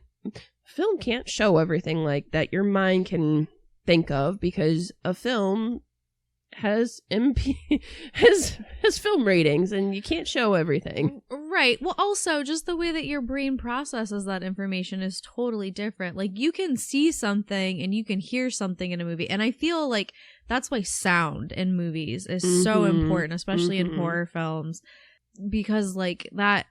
show everything like that your mind can think of, because a film has has film ratings, and you can't show everything. Right. Well, also, just the way that your brain processes that information is totally different. Like, you can see something and you can hear something in a movie. And I feel like that's why sound in movies is so important, especially in horror films. Because, like, that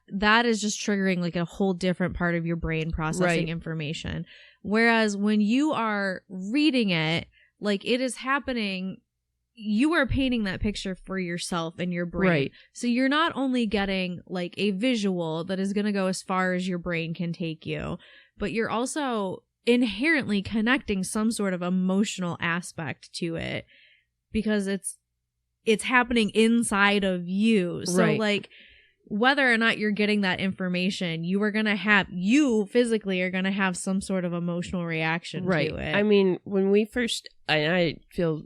is just triggering, like, a whole different part of your brain processing information. Whereas when you are reading it, like, it is happening, you are painting that picture for yourself in your brain. Right. So you're not only getting, like, a visual that is going to go as far as your brain can take you, but you're also inherently connecting some sort of emotional aspect to it because it's happening inside of you. So, like, whether or not you're getting that information, you physically are going to have some sort of emotional reaction to it. I mean, when we first, I feel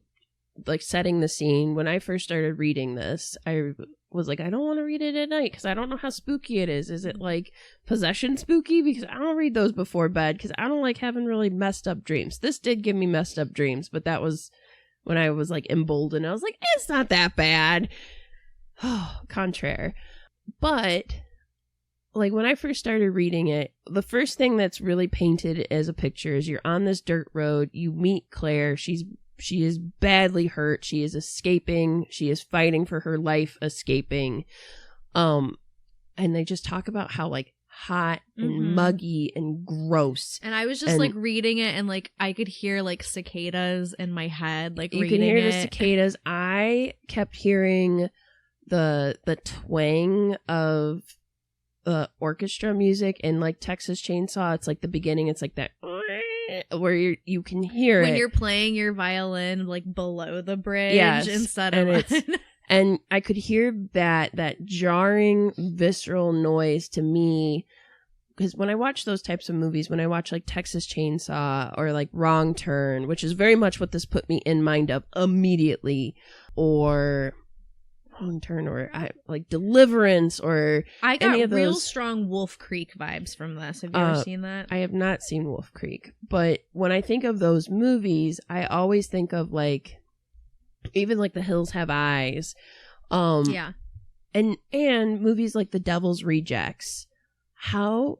like setting the scene, when I first started reading this, I was like, I don't want to read it at night because I don't know how spooky it is. Is it like possession spooky? Because I don't read those before bed because I don't like having really messed up dreams. This did give me messed up dreams, but that was when I was like emboldened. I was like, it's not that bad. Oh, contraire. But like when I first started reading it, the first thing that's really painted as a picture is you're on this dirt road, you meet Claire, she is badly hurt, she is escaping, she is fighting for her life, escaping. And they just talk about how like hot and muggy and gross. And I was just like reading it and like I could hear like cicadas in my head, like you reading can hear it. the cicadas. I kept hearing the twang of orchestra music and like Texas Chainsaw. It's like the beginning, it's like that where you can hear when it you're playing your violin like below the bridge instead and of and I could hear that jarring visceral noise to me, because when I watch those types of movies, when I watch like Texas Chainsaw or like Wrong Turn, which is very much what this put me in mind of immediately, or Wrong Turn, or like Deliverance, or I got any of those real strong Wolf Creek vibes from this. Have you ever seen that? I have not seen Wolf Creek, but when I think of those movies, I always think of like even like The Hills Have Eyes, and movies like The Devil's Rejects. How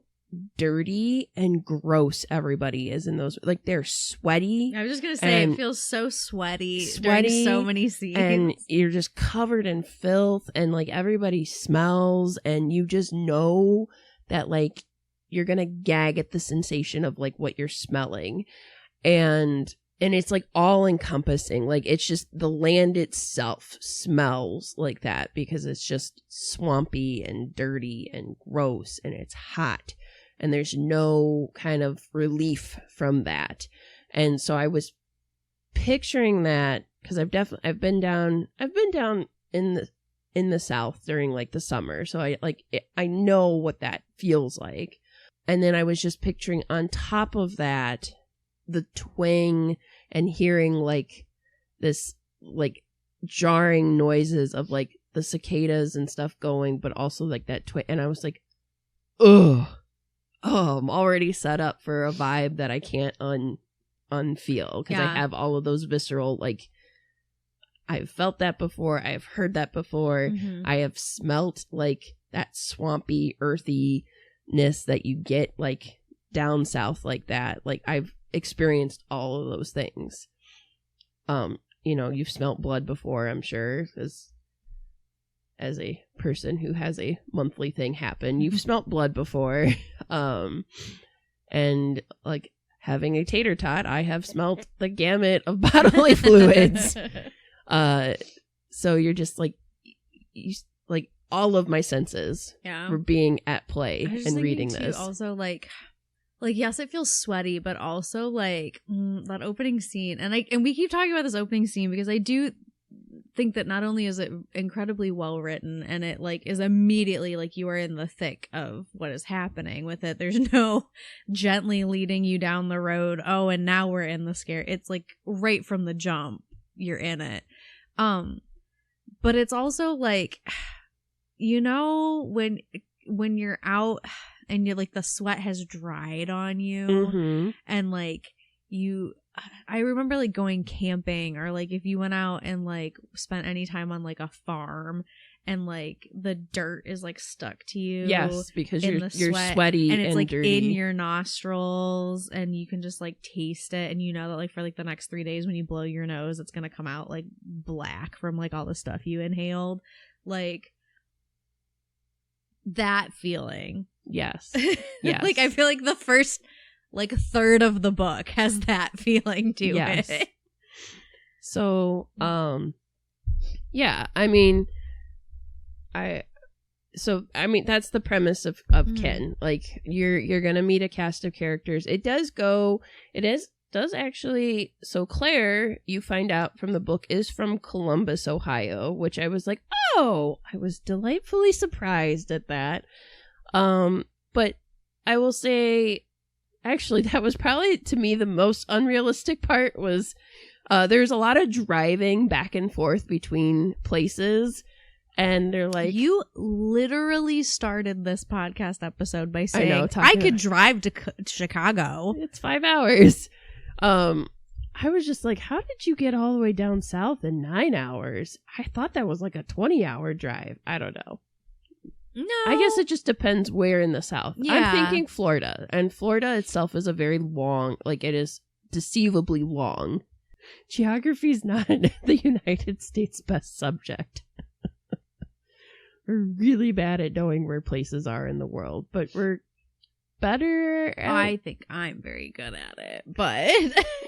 dirty and gross everybody is in those. Like, they're sweaty. I was just gonna say it feels so sweaty during so many scenes, and you're just covered in filth, and like everybody smells, and you just know that like you're gonna gag at the sensation of like what you're smelling, and it's like all encompassing. Like, it's just the land itself smells like that because it's just swampy and dirty and gross, and it's hot. And there's no kind of relief from that. And so I was picturing that because I've been down in the South during like the summer. So I know what that feels like. And then I was just picturing on top of that, the twang and hearing like this like jarring noises of like the cicadas and stuff going, but also like that twang. And I was like, ugh. Oh, I'm already set up for a vibe that I can't unfeel because I have all of those visceral, like, I've felt that before. I have heard that before. I have smelt like that swampy earthiness that you get like down south like that. Like, I've experienced all of those things. You know, you've smelt blood before, I'm sure, because as a person who has a monthly thing happen, you've smelt blood before. And like having a tater tot, I have smelt the gamut of bodily fluids. So you're just like, like all of my senses were being at play and reading this. Also, like yes, it feels sweaty, but also like that opening scene, and we keep talking about this opening scene because I do think that not only is it incredibly well written, and it like is immediately like you are in the thick of what is happening with it. There's no gently leading you down the road. Oh, and now we're in the scare. It's like right from the jump, you're in it. But it's also like, you know, when you're out and you're like the sweat has dried on you, and like I remember like going camping, or like if you went out and like spent any time on like a farm and like the dirt is like stuck to you. Yes, because you're sweat, sweaty and it's like dirty. in your nostrils, and you can just like taste it, and you know that like for like the next 3 days when you blow your nose, it's gonna come out like black from like all the stuff you inhaled. Like that feeling. Yes. Yes. Like I feel like the first like third of the book has that feeling to it. So, yeah, I mean, that's the premise of Kin. Like you're going to meet a cast of characters. It does actually. So Claire, you find out from the book, is from Columbus, Ohio, which I was like, oh, I was delightfully surprised at that. But I will say, actually, that was probably, to me, the most unrealistic part was there's a lot of driving back and forth between places. And they're like... You literally started this podcast episode by saying, I could drive to Chicago. It's 5 hours. I was just like, how did you get all the way down south in 9 hours? I thought that was like a 20-hour drive. I don't know. No. I guess it just depends where in the south. Yeah. I'm thinking Florida. And Florida itself is a very long... Like, it is deceivably long. Geography is not the United States' best subject. We're really bad at knowing where places are in the world, but we're better at... I think I'm very good at it, but...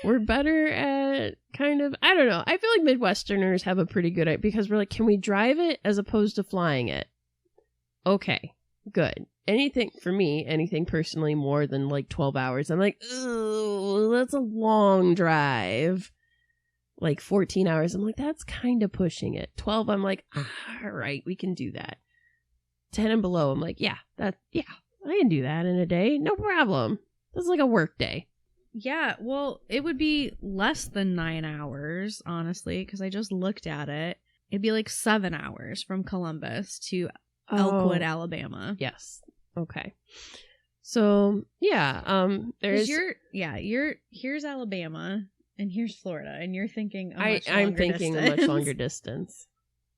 We're better at kind of... I don't know. I feel like Midwesterners have a pretty good idea, because we're like, can we drive it as opposed to flying it? Okay, good. Anything personally more than like 12 hours, I'm like, ooh, that's a long drive. Like 14 hours, I'm like, that's kind of pushing it. 12, I'm like, all right, we can do that. 10 and below, I'm like, yeah, I can do that in a day. No problem. That's like a work day. Yeah, well, it would be less than 9 hours, honestly, because I just looked at it. It'd be like 7 hours from Columbus to Elkwood, Alabama. Yes. Okay. So, yeah, there's... Here's Alabama. And here's Florida, and you're thinking I'm thinking a much longer distance.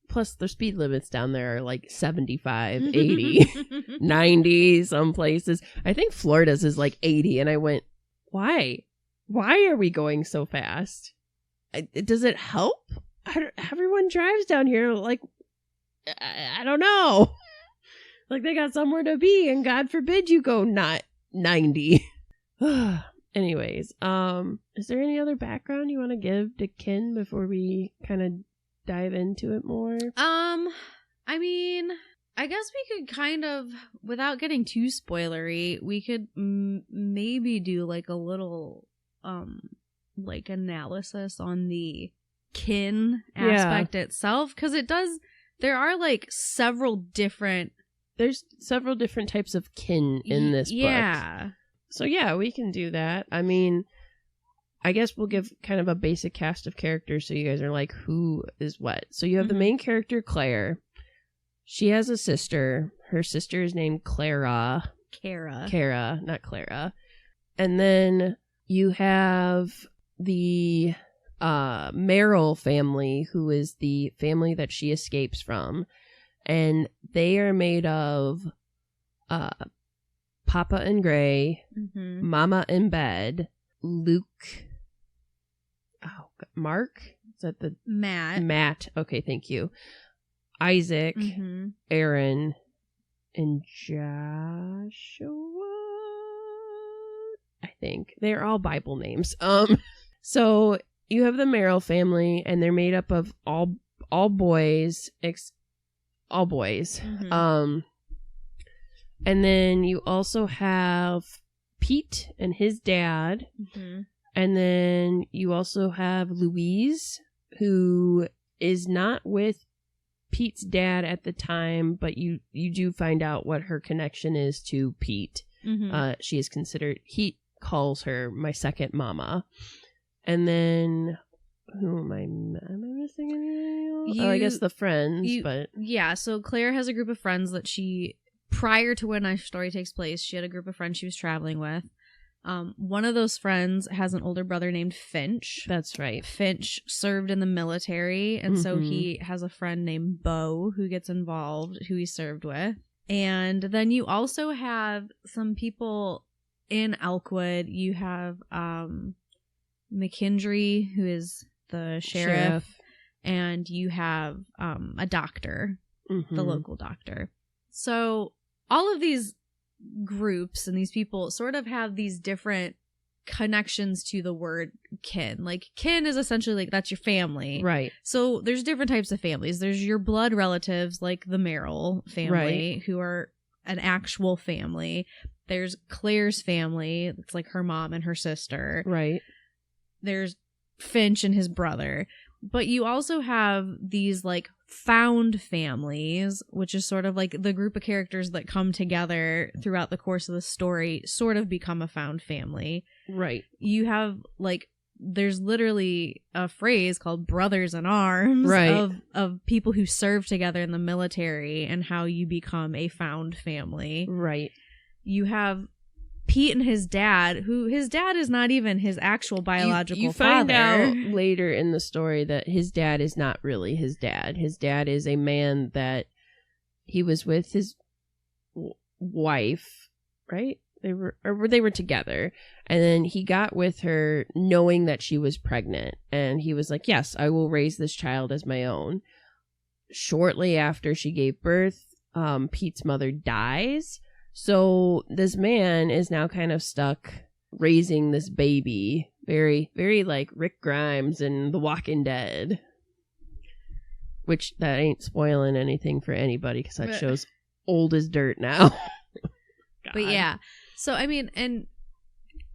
Plus, the speed limits down there are like 75, 80, 90, some places. I think Florida's is like 80, and I went, why? Why are we going so fast? Does it help? Everyone drives down here like, I don't know. Like they got somewhere to be, and God forbid you go not 90. Anyways, is there any other background you want to give to Kin before we kind of dive into it more? I mean, I guess we could kind of, without getting too spoilery, we could maybe do like a little, like analysis on the Kin aspect itself, because there are like several different types of Kin in this book. Yeah. So yeah, we can do that. I mean, I guess we'll give kind of a basic cast of characters so you guys are like, who is what? So you have the main character, Claire. She has a sister. Her sister is named Clara, not Clara. And then you have the Merrill family, who is the family that she escapes from. And they are made of... Papa in Gray, Mama in Bed, Luke, Mark? Is that the... Matt. Okay, thank you. Isaac, Aaron, and Joshua? I think. They're all Bible names. So you have the Merrill family, and they're made up of all boys. All boys. And then you also have Pete and his dad. And then you also have Louise, who is not with Pete's dad at the time, but you do find out what her connection is to Pete. She is considered, he calls her my second mama. And then, who am I missing anything else? I guess the friends, but... Yeah, so Claire has a group of friends that she... Prior to when our story takes place, she had a group of friends she was traveling with. One of those friends has an older brother named Finch. That's right. Finch served in the military, and so he has a friend named Bo who gets involved, who he served with. And then you also have some people in Elkwood. You have McKendry, who is the sheriff. And you have a doctor, the local doctor. So all of these groups and these people sort of have these different connections to the word kin. Like, kin is essentially like, that's your family. Right. So there's different types of families. There's your blood relatives, like the Merrill family, who are an actual family. There's Claire's family. It's like her mom and her sister. Right. There's Finch and his brother. But you also have these like found families, which is sort of like the group of characters that come together throughout the course of the story, sort of become a found family. Right. You have like, there's literally a phrase called brothers in arms, right, of people who serve together in the military and how you become a found family. Right. You have Pete and his dad, who his dad is not even his actual biological father. You find out later in the story that his dad is not really his dad. His dad is a man that he was with his wife, right? They were together, and then he got with her knowing that she was pregnant, and he was like, yes, I will raise this child as my own. Shortly after she gave birth, Pete's mother dies. So this man is now kind of stuck raising this baby, very, very like Rick Grimes in The Walking Dead. Which, that ain't spoiling anything for anybody, because that show's old as dirt now. But yeah, so I mean, and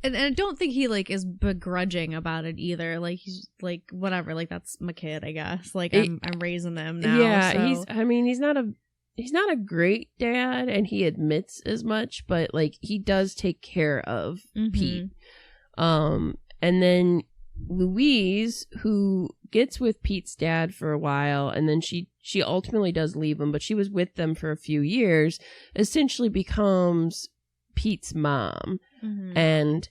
I don't think he like is begrudging about it either. Like, he's like, whatever, like, that's my kid, I guess. Like, I'm raising them now. Yeah, so. He's not a great dad, and he admits as much, but like, he does take care of Pete. And then Louise, who gets with Pete's dad for a while, and then she ultimately does leave him, but she was with them for a few years, essentially becomes Pete's mom, and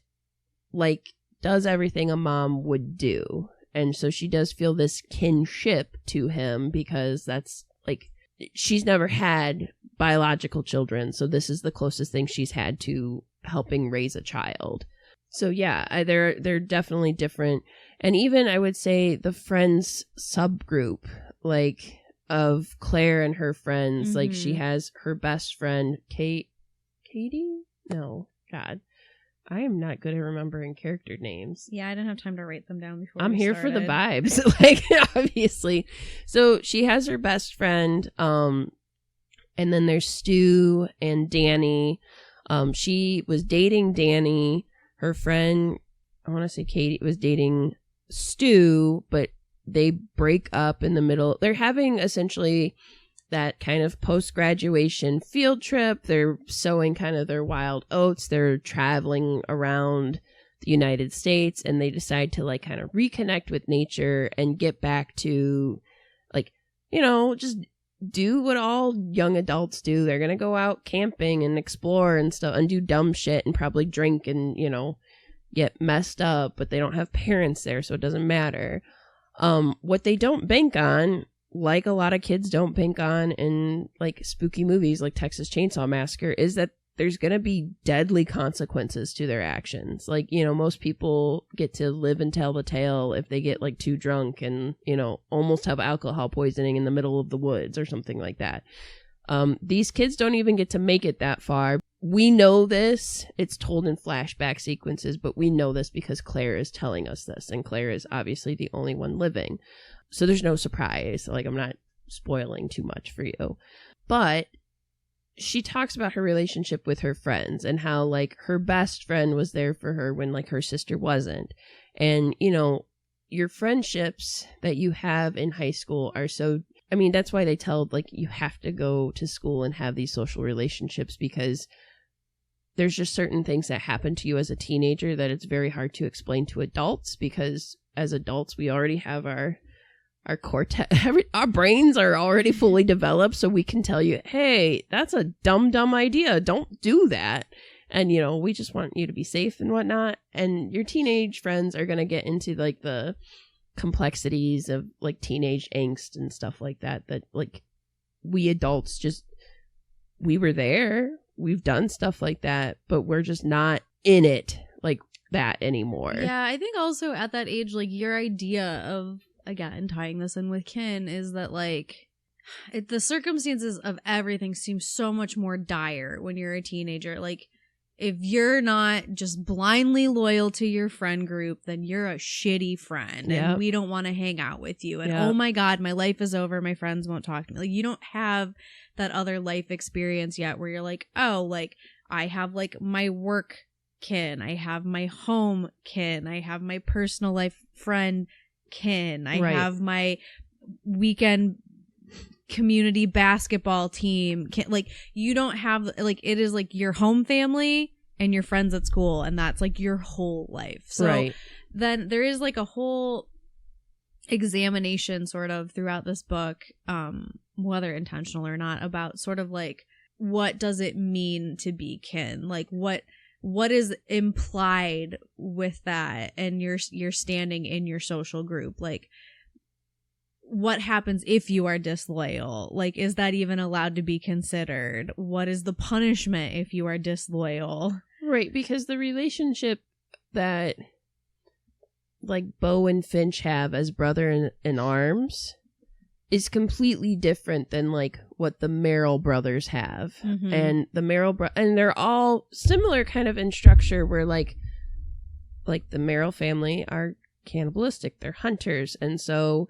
like does everything a mom would do. And so she does feel this kinship to him, because that's like, she's never had biological children, so this is the closest thing she's had to helping raise a child. So yeah, they're definitely different. And even, I would say, the friends subgroup, like, of Claire and her friends, like, she has her best friend, Katie? No, God. I am not good at remembering character names. Yeah, I didn't have time to write them down before I'm we here started. for the vibes, like, obviously. So she has her best friend, and then there's Stu and Danny. She was dating Danny. Her friend, I want to say Katie, was dating Stu, but they break up in the middle. They're having essentially that kind of post-graduation field trip. They're sowing kind of their wild oats. They're traveling around the United States, and they decide to like kind of reconnect with nature and get back to, like, you know, just do what all young adults do. They're going to go out camping and explore and stuff and do dumb shit and probably drink and, you know, get messed up, but they don't have parents there, so it doesn't matter. What they don't bank on, like a lot of kids don't bank on in like spooky movies like Texas Chainsaw Massacre, is that there's going to be deadly consequences to their actions. Like, you know, most people get to live and tell the tale if they get like too drunk and, you know, almost have alcohol poisoning in the middle of the woods or something like that. These kids don't even get to make it that far. We know this. It's told in flashback sequences, but we know this because Claire is telling us this, and Claire is obviously the only one living. So there's no surprise. Like, I'm not spoiling too much for you. But she talks about her relationship with her friends and how, like, her best friend was there for her when, like, her sister wasn't. And, you know, your friendships that you have in high school are so... I mean, that's why they tell, like, you have to go to school and have these social relationships, because there's just certain things that happen to you as a teenager that it's very hard to explain to adults, because as adults, we already have our cortex, our brains are already fully developed, so we can tell you, hey, that's a dumb idea. Don't do that. And, you know, we just want you to be safe and whatnot. And your teenage friends are going to get into like the complexities of like teenage angst and stuff like that, that like we adults just, we were there, we've done stuff like that, but we're just not in it like that anymore. Yeah, I think also at that age, like your idea of, again, tying this in with kin, is that like the circumstances of everything seem so much more dire when you're a teenager. Like if you're not just blindly loyal to your friend group, then you're a shitty friend and we don't want to hang out with you. And oh my God, my life is over. My friends won't talk to me. Like you don't have that other life experience yet where you're like, oh, like I have like my work kin, I have my home kin, I have my personal life friend kin, I have my weekend community basketball team kin. Like you don't have, like it is like your home family and your friends at school, and that's like your whole life. So then there is like a whole examination sort of throughout this book, whether intentional or not, about sort of like what does it mean to be kin, like what is implied with that, and your standing in your social group. Like what happens if you are disloyal? Like is that even allowed to be considered? What is the punishment if you are disloyal? Right, because the relationship that like Bo and Finch have as brother in arms is completely different than like what the Merrill brothers have. And the Merrill and they're all similar kind of in structure, where like the Merrill family are cannibalistic, they're hunters, and so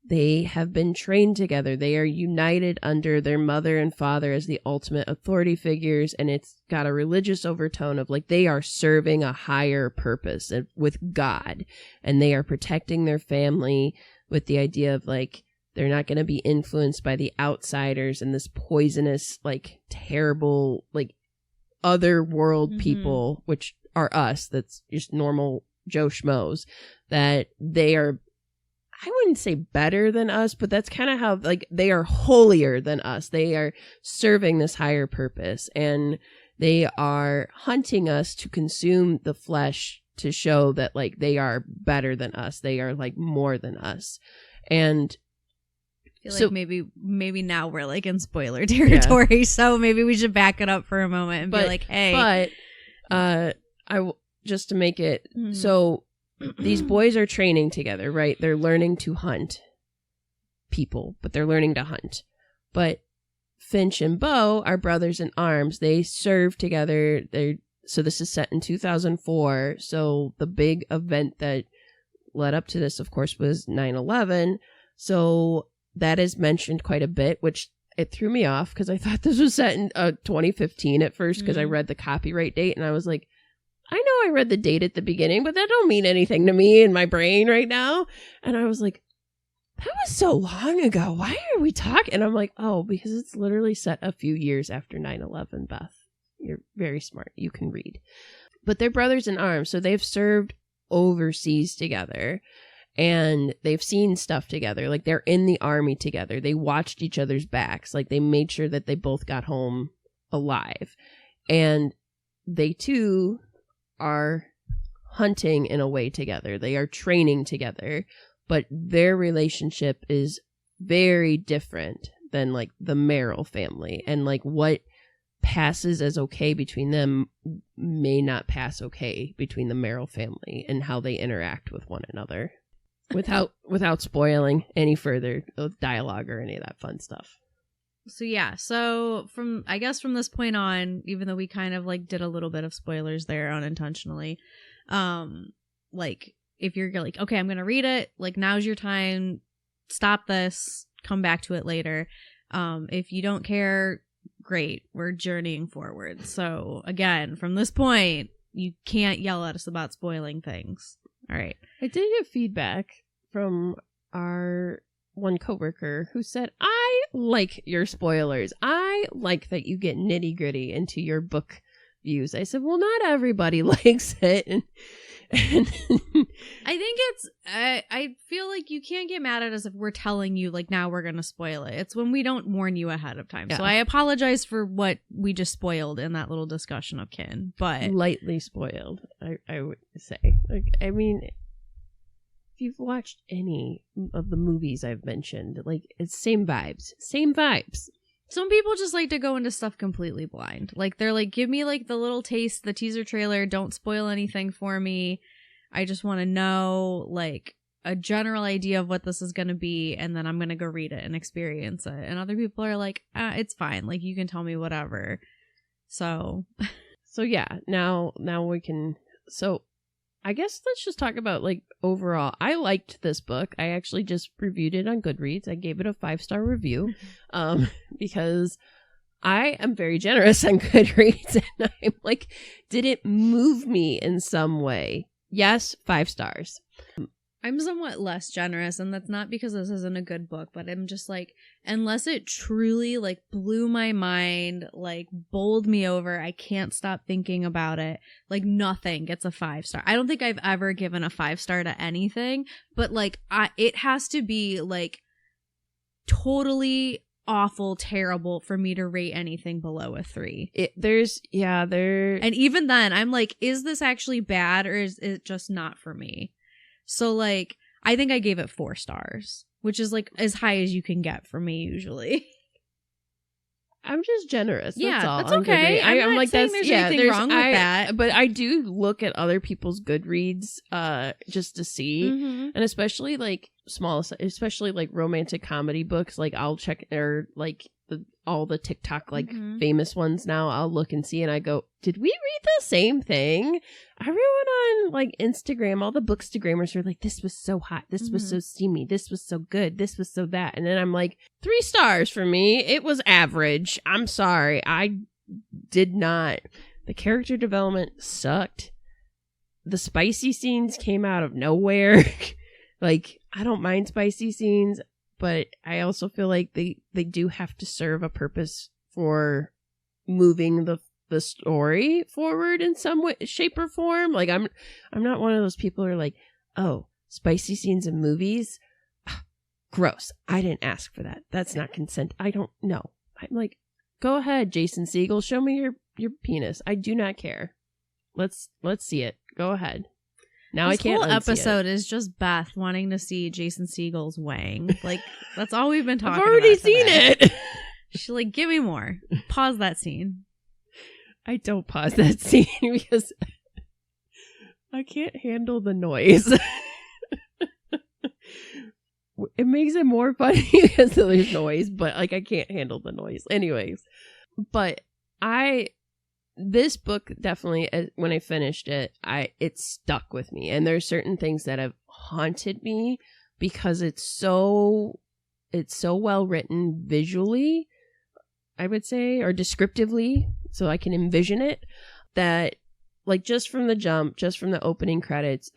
they have been trained together. They are united under their mother and father as the ultimate authority figures, and it's got a religious overtone of like they are serving a higher purpose with God, and they are protecting their family with the idea of like they're not going to be influenced by the outsiders and this poisonous, like terrible, like other world people, which are us, that's just normal Joe Schmoes, that they are, I wouldn't say better than us, but that's kind of how, like, they are holier than us. They are serving this higher purpose, and they are hunting us to consume the flesh to show that, like, they are better than us. They are, like, more than us. And I feel like maybe now we're, like, in spoiler territory, so maybe we should back it up for a moment and be like, hey. But, just to make it, so these boys are training together, right? They're learning to hunt people, but they're learning to hunt. But Finch and Bo are brothers in arms. They serve together. So this is set in 2004. So the big event that led up to this, of course, was 9/11. So that is mentioned quite a bit, which it threw me off because I thought this was set in 2015 at first, because I read the copyright date and I was like, I know I read the date at the beginning, but that don't mean anything to me in my brain right now. And I was like, that was so long ago. Why are we talking? And I'm like, oh, because it's literally set a few years after 9/11, Beth. You're very smart. You can read. But they're brothers in arms, so they've served overseas together. And they've seen stuff together. Like, they're in the army together. They watched each other's backs. Like, they made sure that they both got home alive. And they, too, are hunting in a way together. They are training together, but their relationship is very different than like the Merrill family, and like what passes as okay between them may not pass okay between the Merrill family, and how they interact with one another without spoiling any further dialogue or any of that fun stuff. So yeah, so from this point on, even though we kind of like did a little bit of spoilers there unintentionally, like if you're like, okay, I'm gonna read it, like now's your time, stop this, come back to it later. If you don't care, great, we're journeying forward. So again, from this point, you can't yell at us about spoiling things. All right. I did get feedback from our one coworker who said, I like your spoilers. I like that you get nitty gritty into your book views. I said, well, not everybody likes it. I think it's I feel like you can't get mad at us if we're telling you like now we're gonna spoil it. It's when we don't warn you ahead of time. So I apologize for what we just spoiled in that little discussion of kin, but lightly spoiled, I would say. Like, I mean, if you've watched any of the movies I've mentioned, like, it's same vibes. Some people just like to go into stuff completely blind. Like, they're like, give me like the little taste, the teaser trailer, don't spoil anything for me. I just want to know like a general idea of what this is going to be, and then I'm going to go read it and experience it. And other people are like, it's fine. Like, you can tell me whatever. So yeah, now we can, so I guess let's just talk about like overall. I liked this book. I actually just reviewed it on Goodreads. I gave it a 5-star review because I am very generous on Goodreads, and I'm like, did it move me in some way? Yes, 5 stars. I'm somewhat less generous, and that's not because this isn't a good book, but I'm just like, unless it truly like blew my mind, like bowled me over, I can't stop thinking about it. Like, nothing gets a 5-star. I don't think I've ever given a 5-star to anything, but like it has to be like totally awful, terrible for me to rate anything below a 3. And even then I'm like, is this actually bad, or is it just not for me? So, like, I think I gave it 4 stars, which is, like, as high as you can get for me, usually. I'm just generous. Yeah, that's all. That's okay. I'm like, saying there's anything wrong with that. But I do look at other people's Goodreads just to see. Mm-hmm. And especially, like, especially, like, romantic comedy books. Like, I'll check, or, like, all the TikTok, like, famous ones now. I'll look and see, and I go, did we read the same thing? Everyone on, like, Instagram, all the bookstagrammers are like, this was so hot. This was so steamy. This was so good. This was so that. And then I'm like, 3 stars for me. It was average. I'm sorry. I did not. The character development sucked. The spicy scenes came out of nowhere. Like, I don't mind spicy scenes, but I also feel like they do have to serve a purpose for moving the story forward in some way, shape, or form. Like, I'm not one of those people who are like, oh, spicy scenes in movies, gross. I didn't ask for that. That's not consent. I don't know. I'm like, go ahead, Jason Segel, show me your penis. I do not care. Let's see it. Go ahead. Now this I can't. Whole episode is just Beth wanting to see Jason Segel's wang. Like, that's all we've been talking about. I've already seen it. She's like, give me more. Pause that scene. I don't pause that scene because I can't handle the noise. It makes it more funny because there's noise, but like, I can't handle the noise. Anyways, but this book definitely, when I finished it, it stuck with me. And there's certain things that have haunted me because it's so well written visually, I would say, or descriptively, so I can envision it, that like just from the jump, just from the opening credits,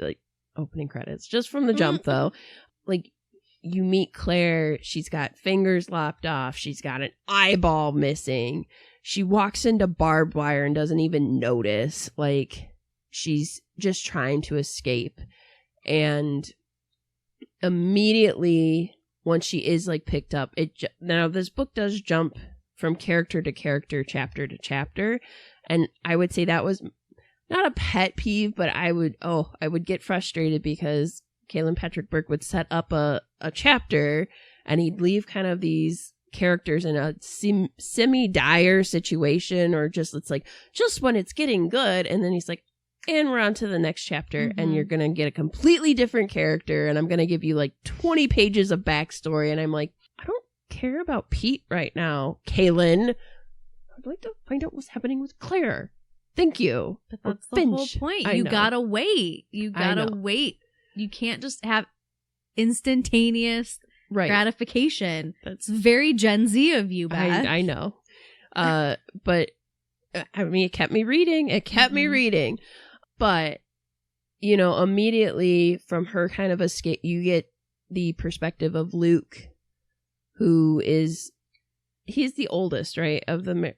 just from the jump though, like, you meet Claire, she's got fingers lopped off, she's got an eyeball missing. She walks into barbed wire and doesn't even notice. Like, she's just trying to escape. And immediately, once she is, like, picked up, now this book does jump from character to character, chapter to chapter. And I would say that was not a pet peeve, but I would get frustrated because Kealan Patrick Burke would set up a chapter and he'd leave kind of these characters in a semi-dire situation, or just, it's like, just when it's getting good, and then he's like, and we're on to the next chapter, and you're gonna get a completely different character, and I'm gonna give you like 20 pages of backstory, and I'm like, I don't care about Pete right now, Kealan. I'd like to find out what's happening with Claire. Thank you. But that's the whole point. You gotta wait. You can't just have instantaneous gratification. That's very Gen Z of you, Beth. I know. But I mean, it kept me reading. Me reading. But, you know, immediately from her kind of escape, you get the perspective of Luke, who is, he's the oldest, right? Of the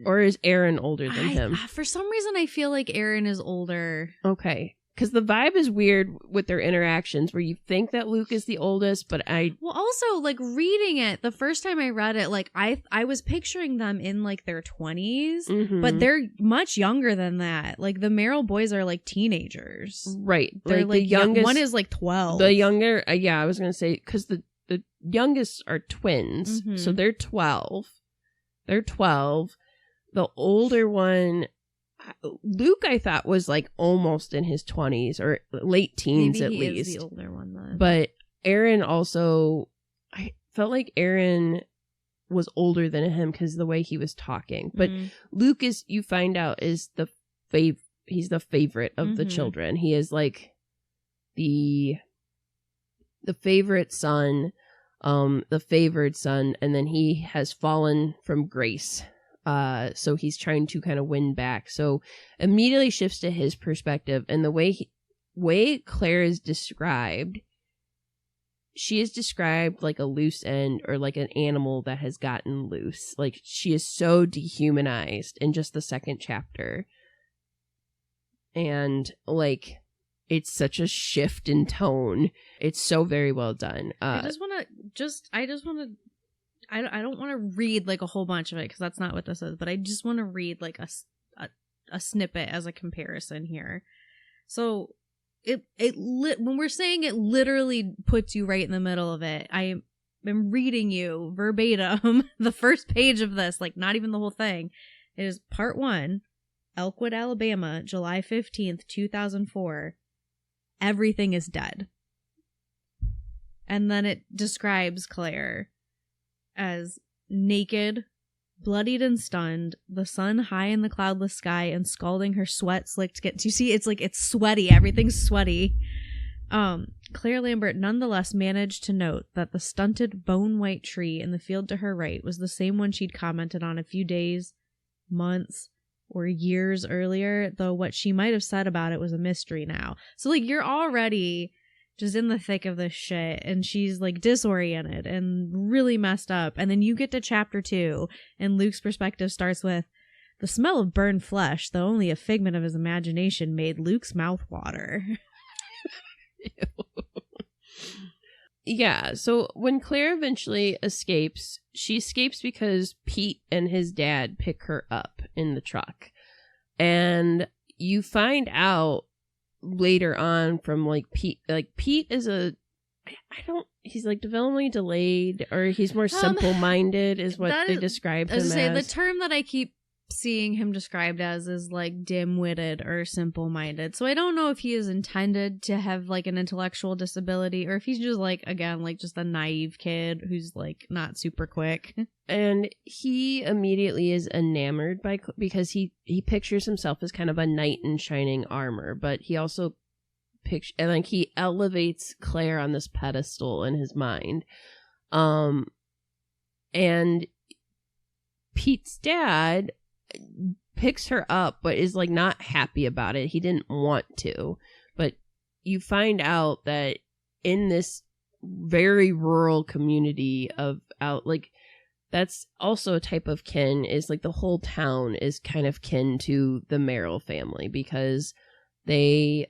Or is Aaron older than him? For some reason, I feel like Aaron is older. Okay. Because the vibe is weird with their interactions where you think that Luke is the oldest, but Well, also, like, reading it, the first time I read it, like, I was picturing them in, like, their 20s, but they're much younger than that. Like, the Merrill boys are, like, teenagers. Right. They're, like, the youngest. One is, like, 12. The younger, I was going to say, because the youngest are twins, so they're 12. They're 12. The older one... Luke, I thought, was like almost in his 20s or late teens. Maybe at least. Is the older one then. But Aaron also, I felt like Aaron was older than him because the way he was talking. But Luke is, you find out, is he's the favorite of the children. He is like the favorite son, the favored son, and then he has fallen from grace. So he's trying to kind of win back. So immediately shifts to his perspective, and the way Claire is described, she is described like a loose end or like an animal that has gotten loose. Like, she is so dehumanized in just the second chapter. And like, it's such a shift in tone. It's so very well done. I don't want to read like a whole bunch of it because that's not what this is, but I just want to read like a snippet as a comparison here. So when we're saying it literally puts you right in the middle of it, I am reading you verbatim the first page of this, like not even the whole thing. It is part 1, Elkwood, Alabama, July 15th, 2004. Everything is dead. And then it describes Claire as naked, bloodied and stunned, the sun high in the cloudless sky and scalding her sweat-slicked skin. Do you see? It's like, it's sweaty. Everything's sweaty. Claire Lambert nonetheless managed to note that the stunted bone-white tree in the field to her right was the same one she'd commented on a few days, months, or years earlier, though what she might have said about it was a mystery now. So, like, you're already just in the thick of this shit, and she's like disoriented and really messed up. And then you get to chapter 2, and Luke's perspective starts with, the smell of burned flesh, though only a figment of his imagination, made Luke's mouth water. Yeah, so when Claire eventually escapes, she escapes because Pete and his dad pick her up in the truck. And you find out later on from Pete is he's like developmentally delayed, or he's more simple-minded is what they describe him as. The term that I keep seeing him described as is like dim-witted or simple-minded. So I don't know if he is intended to have like an intellectual disability, or if he's just like, again, like just a naive kid who's like not super quick. And he immediately is enamored because he pictures himself as kind of a knight in shining armor, but he also he elevates Claire on this pedestal in his mind. And Pete's dad picks her up, but is like not happy about it. He didn't want to, but you find out that in this very rural community that's also a type of kin, is like the whole town is kind of kin to the Merrill family because they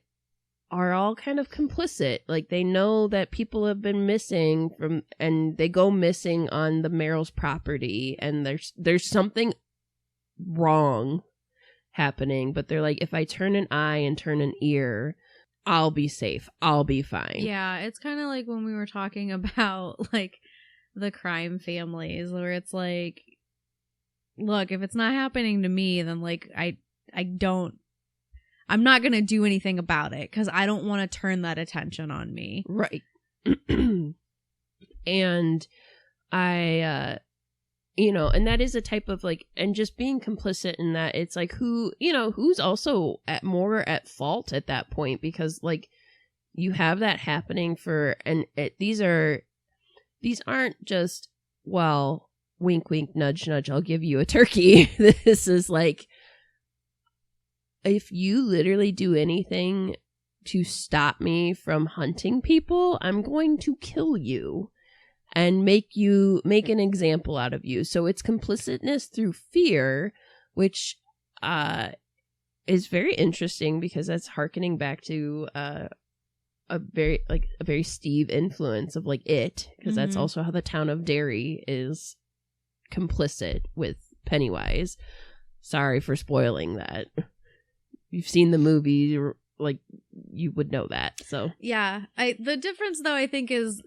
are all kind of complicit. Like, they know that people have been missing and they go missing on the Merrill's property, and there's something wrong happening, but they're like, if I turn an eye and turn an ear, I'll be safe, I'll be fine. Yeah, it's kind of like when we were talking about like the crime families, where it's like, look, if it's not happening to me, then like I'm not gonna do anything about it because I don't want to turn that attention on me. Right. And and that is a type of like, and just being complicit in that, it's like who's also more at fault at that point, because like you have that happening these aren't just, well, wink, wink, nudge, nudge, I'll give you a turkey. This is like, if you literally do anything to stop me from hunting people, I'm going to kill you. and make an example out of you. So it's complicitness through fear, which is very interesting because that's hearkening back to a very Steve influence of like It, because that's also how the town of Derry is complicit with Pennywise. Sorry for spoiling that. You've seen the movie, like you would know that. So yeah, the difference though I think is,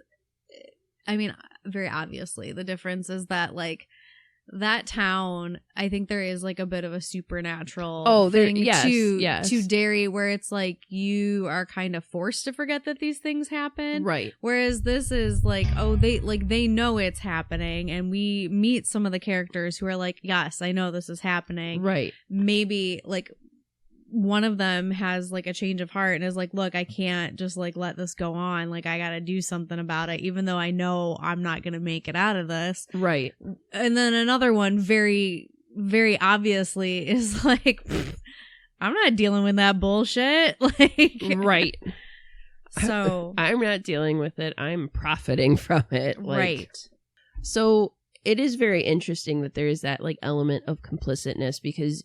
I mean, very obviously the difference is that like that town, I think there is like a bit of a supernatural thing to Derry, where it's like you are kind of forced to forget that these things happen, right? Whereas this is like, oh, they know it's happening, and we meet some of the characters who are like, yes, I know this is happening, right? Maybe like one of them has like a change of heart and is like, look, I can't just like let this go on. Like I gotta do something about it, even though I know I'm not gonna make it out of this. Right. And then another one very, very obviously is like, I'm not dealing with that bullshit. Like, right. So I'm not dealing with it. I'm profiting from it. Like, right. So it is very interesting that there is that like element of complicitness, because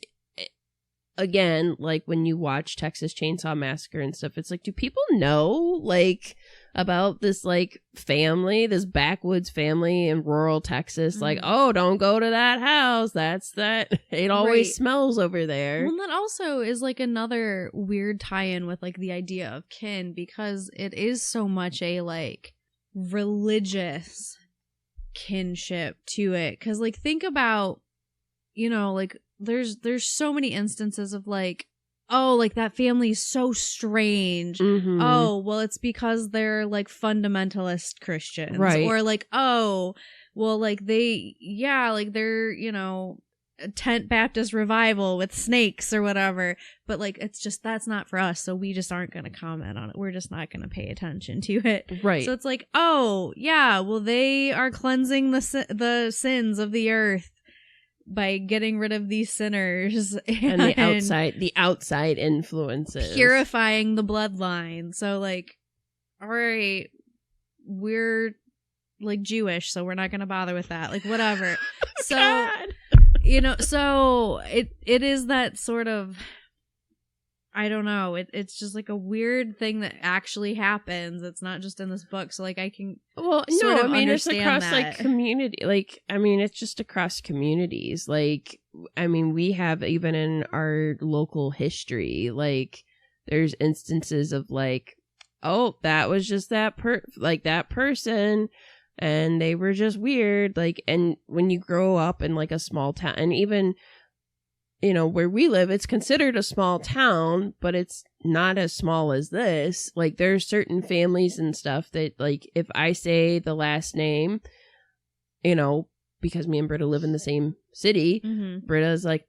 again, like when you watch Texas Chainsaw Massacre and stuff, it's like, do people know like about this like family, this backwoods family in rural Texas? Like, oh, don't go to that house. That's that. It always smells over there. Well, that also is like another weird tie-in with like the idea of kin, because it is so much a like religious kinship to it. Because like think about, you know, like there's so many instances of like, oh, like that family's so strange. Oh, well, it's because they're like fundamentalist Christians, right? Or like, oh, well, like they're, you know, a tent Baptist revival with snakes or whatever. But like, it's just, that's not for us, so we just aren't going to comment on it. We're just not going to pay attention to it, right? So it's like, oh yeah, well, they are cleansing the sins of the earth by getting rid of these sinners and the outside influences, purifying the bloodline. So like, all right, we're like Jewish, so we're not going to bother with that. Like whatever. So God. You know, so it is that sort of, I don't know. It's just like a weird thing that actually happens. It's not just in this book. So like I can it's across that. Like community. Like, I mean, it's just across communities. Like, I mean, we have even in our local history, like there's instances of like, oh, that was just that person, and they were just weird. Like, and when you grow up in like a small town, and even, you know, where we live, it's considered a small town, but it's not as small as this. Like, there's certain families and stuff that, like, if I say the last name, you know, because me and Britta live in the same city, Britta's like,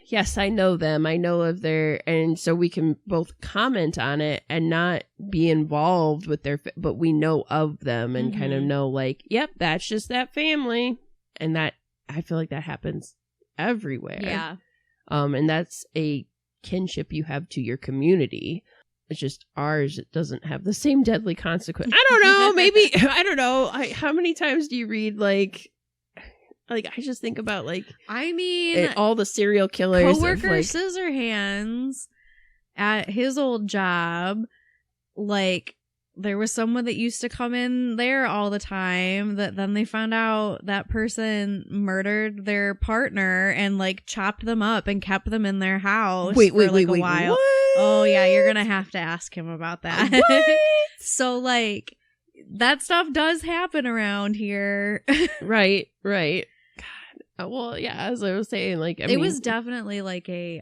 yes, I know them. I know of their, and so we can both comment on it and not be involved with their, but we know of them and kind of know, like, yep, that's just that family. And that, I feel like that happens everywhere. Yeah. And that's a kinship you have to your community. It's just ours, it doesn't have the same deadly consequence. I don't know, maybe, I don't know. How many times do you read, like, I just think about, like, I mean, all the serial killers. Coworker Scissorhands at his old job, like, there was someone that used to come in there all the time that then they found out that person murdered their partner and like chopped them up and kept them in their house for a while. What? Oh yeah, you're gonna have to ask him about that. So like that stuff does happen around here. Right. God. Well, yeah, as I was saying, like, I mean, it was definitely like a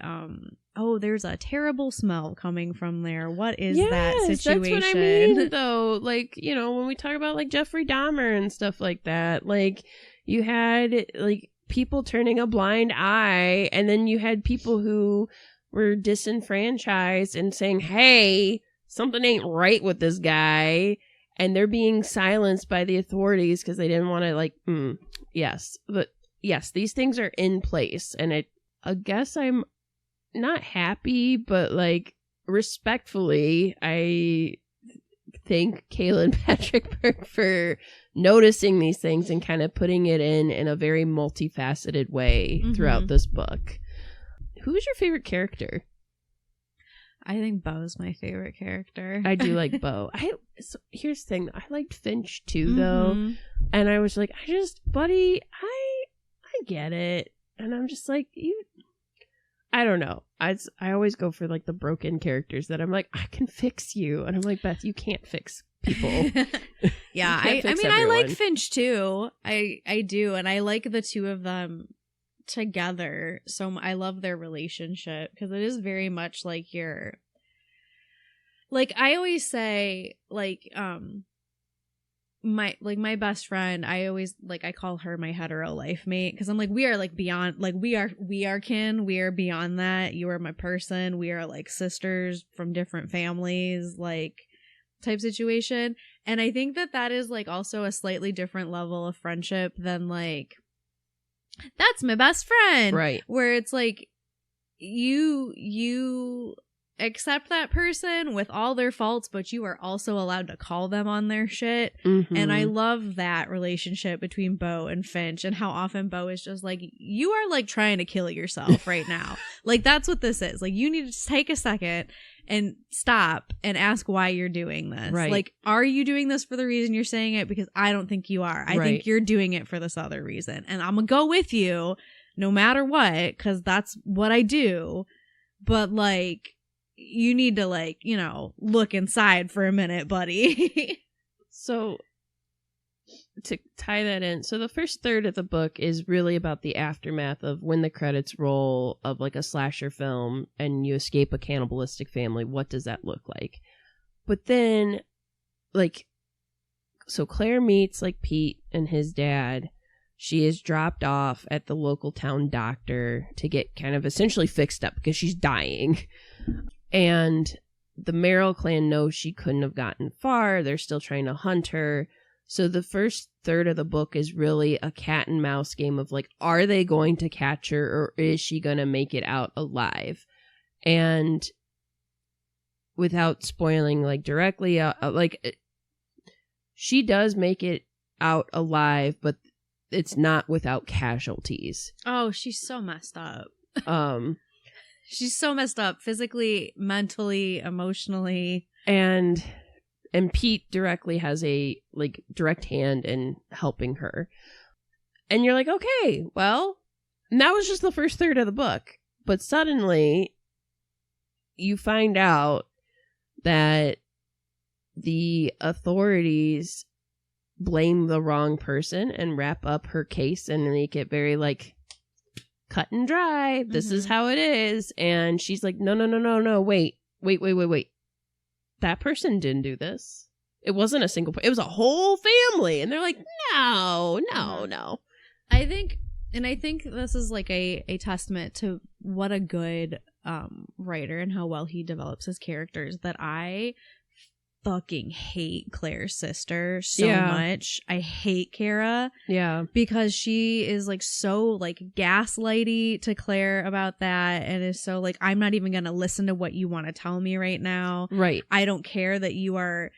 oh, there's a terrible smell coming from there. What is that situation? That's what I mean, though. Like, you know, when we talk about, like, Jeffrey Dahmer and stuff like that, like, you had, like, people turning a blind eye, and then you had people who were disenfranchised and saying, hey, something ain't right with this guy, and they're being silenced by the authorities because they didn't want to, like, yes, these things are in place, and I guess I'm not happy, but like respectfully, I thank Kealan Patrick Burke for noticing these things and kind of putting it in a very multifaceted way throughout this book. Who's your favorite character? I think Beau's my favorite character. I do like Beau. So here's the thing. I liked Finch too, though. And I was like, buddy, I get it. And I'm just like, I don't know. I always go for like the broken characters that I'm like, I can fix you. And I'm like, Beth, you can't fix people. Yeah, I mean, everyone. I like Finch too. I do. And I like the two of them together. So I love their relationship because it is very much like I always say, like, my best friend, I call her my hetero life mate because I'm like, we are like beyond, like we are kin, we are beyond that. You are my person. We are like sisters from different families, like type situation. And I think that is like also a slightly different level of friendship than like, that's my best friend, right? Where it's like you accept that person with all their faults, but you are also allowed to call them on their shit. And I love that relationship between Beau and Finch, and how often Beau is just like, you are like trying to kill yourself right now. Like, that's what this is. Like, you need to take a second and stop and ask why you're doing this. Right. Like, are you doing this for the reason you're saying it? Because I don't think you are. I think you're doing it for this other reason. And I'm gonna go with you no matter what, because that's what I do. But like, you need to like, look inside for a minute, buddy. So to tie that in, so the first third of the book is really about the aftermath of when the credits roll of like a slasher film and you escape a cannibalistic family. What does that look like? But then, like, so Claire meets like Pete and his dad. She is dropped off at the local town doctor to get kind of essentially fixed up because she's dying. And the Merrill clan knows she couldn't have gotten far. They're still trying to hunt her. So the first third of the book is really a cat and mouse game of like, are they going to catch her or is she going to make it out alive? And without spoiling like directly, she does make it out alive, but it's not without casualties. Oh, she's so messed up. She's so messed up physically, mentally, emotionally. And Pete directly has a like direct hand in helping her. And you're like, okay, well, and that was just the first third of the book. But suddenly you find out that the authorities blame the wrong person and wrap up her case and make it very like cut and dry. This is how it is. And she's like, no, wait. That person didn't do this. It wasn't a single it was a whole family. And they're like, no. I think this is like a testament to what a good writer and how well he develops his characters, that I fucking hate Claire's sister so much. I hate Kara. Yeah. Because she is like so like gaslighty to Claire about that, and is so like, I'm not even gonna listen to what you want to tell me right now. Right. I don't care that you are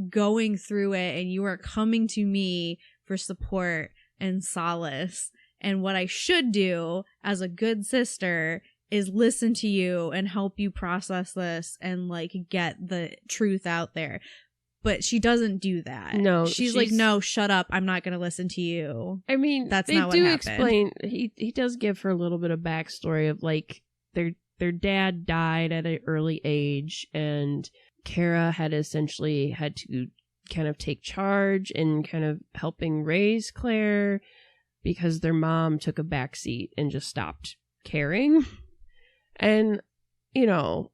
going through it and you are coming to me for support and solace. And what I should do as a good sister is listen to you and help you process this and like get the truth out there. But she doesn't do that. No, she's like, no, shut up. I'm not going to listen to you. I mean, that's not what happened. Explain. He does give her a little bit of backstory of like their dad died at an early age, and Kara had essentially had to kind of take charge and kind of helping raise Claire because their mom took a backseat and just stopped caring. And, you know,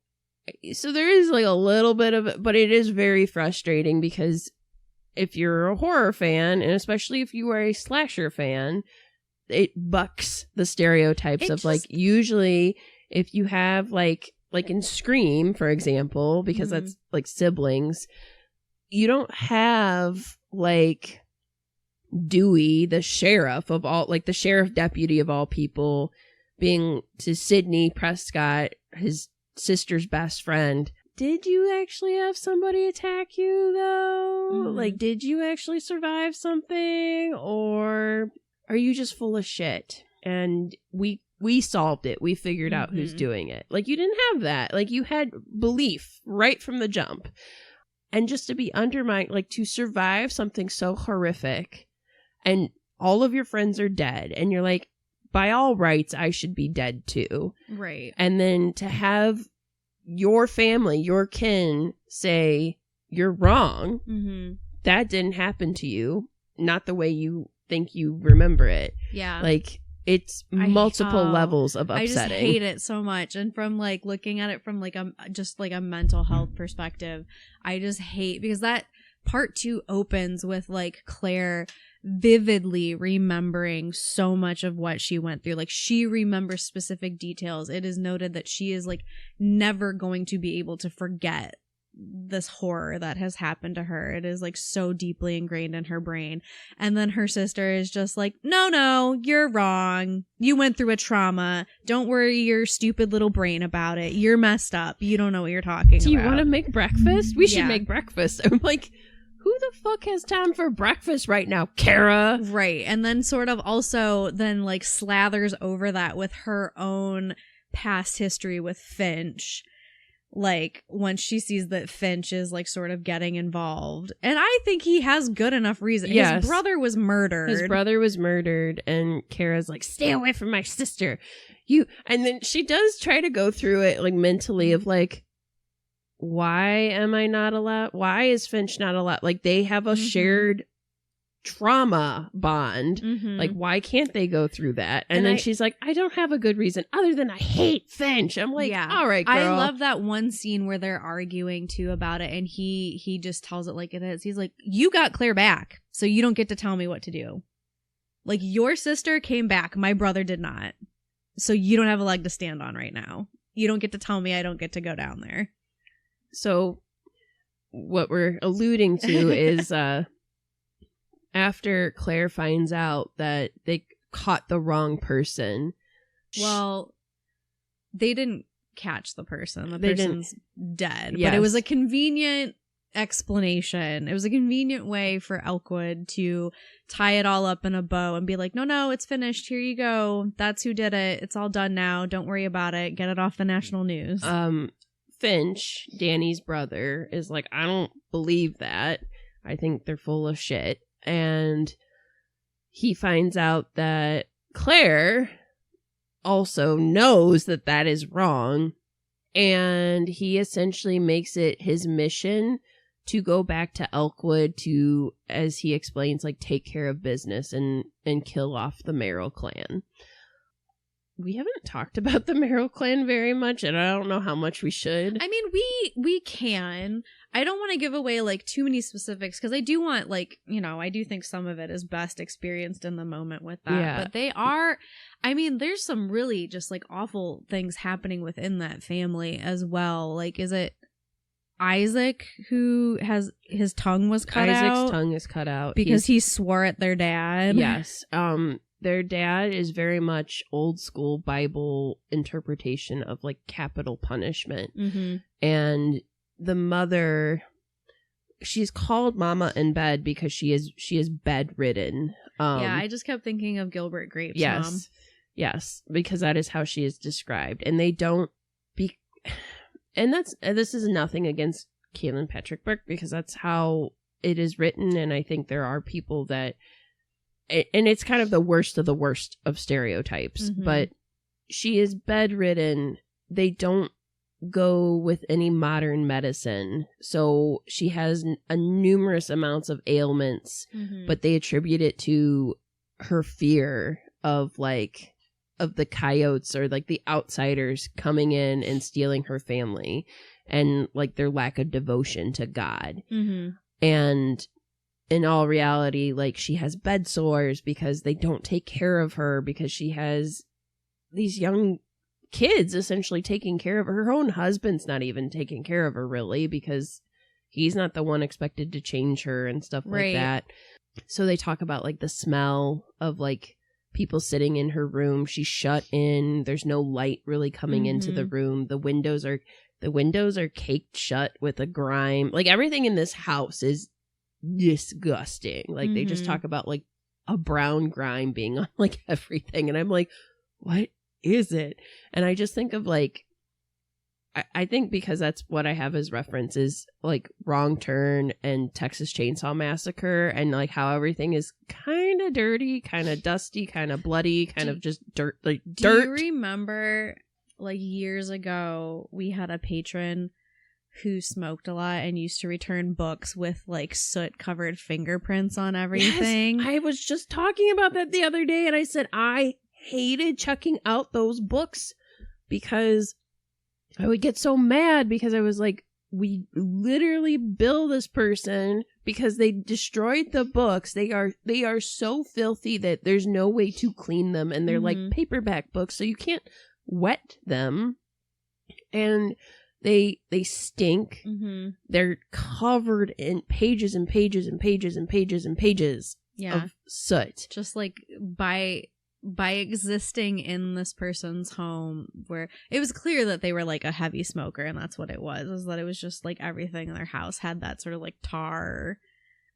so there is like a little bit of it, but it is very frustrating because if you're a horror fan, and especially if you are a slasher fan, it bucks the stereotypes of like, usually if you have like in Scream, for example, because that's like siblings, you don't have like Dewey, the sheriff of all, like the sheriff deputy of all people, being to Sidney Prescott, his sister's best friend, did you actually have somebody attack you, though? Like, did you actually survive something? Or are you just full of shit? And we solved it. We figured out who's doing it. Like, you didn't have that. Like, you had belief right from the jump. And just to be undermined, like, to survive something so horrific, and all of your friends are dead, and you're like, by all rights, I should be dead too. Right. And then to have your family, your kin say, you're wrong. That didn't happen to you. Not the way you think you remember it. Yeah. Like, it's multiple levels of upsetting. I just hate it so much. And from like looking at it from like just like a mental health perspective, I just hate, because that part 2 opens with like Claire vividly remembering so much of what she went through. Like, she remembers specific details. It is noted that she is like never going to be able to forget this horror that has happened to her. It is like so deeply ingrained in her brain. And then her sister is just like, no, you're wrong. You went through a trauma. Don't worry your stupid little brain about it. You're messed up. You don't know what you're talking about. Do you want to make breakfast? We should make breakfast. I'm like, who the fuck has time for breakfast right now, Kara? Right. And then sort of also then like slathers over that with her own past history with Finch. Like, once she sees that Finch is like sort of getting involved. And I think he has good enough reason. Yes. His brother was murdered. And Kara's like, stay away from my sister. And then she does try to go through it like mentally of like, why am I not allowed? Why is Finch not allowed? Like, they have a shared trauma bond. Like, why can't they go through that? And then she's like, I don't have a good reason other than I hate Finch. I'm like, all right, girl. I love that one scene where they're arguing too about it, and he just tells it like it is. He's like, you got Claire back, so you don't get to tell me what to do. Like, your sister came back, my brother did not. So you don't have a leg to stand on right now. You don't get to tell me I don't get to go down there. So what we're alluding to is after Claire finds out that they caught the wrong person. Well, they didn't catch the person. The person's dead. Yes. But it was a convenient explanation. It was a convenient way for Elkwood to tie it all up in a bow and be like, no, it's finished. Here you go. That's who did it. It's all done now. Don't worry about it. Get it off the national news. Finch, Danny's brother, is like, I don't believe that. I think they're full of shit. And he finds out that Claire also knows that that is wrong. And he essentially makes it his mission to go back to Elkwood to, as he explains, like, take care of business and kill off the Merrill clan. We haven't talked about the Merrill clan very much, and I don't know how much we should. I mean, we can. I don't want to give away, like, too many specifics, because I do want, like, you know, I do think some of it is best experienced in the moment with that. Yeah. But they are, I mean, there's some really just, like, awful things happening within that family as well. Like, is it Isaac who has his tongue was cut out? Isaac's tongue is cut out. Because he swore at their dad. Yes. Their dad is very much old school Bible interpretation of, like, capital punishment. Mm-hmm. And the mother, she's called Mama in Bed because she is bedridden. Yeah, I just kept thinking of Gilbert Grape's mom. Yes, because that is how she is described. And they don't and this is nothing against Kealan Patrick Burke, because that's how it is written, and I think there are people that, and it's kind of the worst of stereotypes, Mm-hmm. but she is bedridden. They don't go with any modern medicine, so she has a numerous amounts of ailments, Mm-hmm. but they attribute it to her fear of the coyotes or, like, the outsiders coming in and stealing her family, and, like, their lack of devotion to God. Mm-hmm. And in all reality, like, she has bed sores because they don't take care of her, because she has these young kids essentially taking care of her. Her own husband's not even taking care of her, really, because he's not the one expected to change her and stuff like that. So they talk about, like, the smell of, like, people sitting in her room. She's shut in. There's no light really coming into the room. The windows are The windows are caked shut with a grime. Like, everything in this house is disgusting. Like, they just talk about, like, a brown grime being on, like, everything. And I'm like, what is it? And I just think of, like, I think because that's what I have as references, like Wrong Turn and Texas Chainsaw Massacre, and like how everything is kind of dirty, kind of dusty, kind of bloody, kind of just dirt. Like dirt. Do you remember, like, years ago, we had a patron who smoked a lot and used to return books with like soot-covered fingerprints on everything? Yes, I was just talking about that the other day, and I said I hated chucking out those books because I would get so mad because I was like, we literally bill this person because they destroyed the books. They are so filthy that there's no way to clean them, and they're like paperback books, so you can't wet them, and they stink. They're covered in pages and pages and pages and pages and pages of soot. Just like by existing in this person's home, where it was clear that they were like a heavy smoker, and that's what it was, is that it was just like everything in their house had that sort of like tar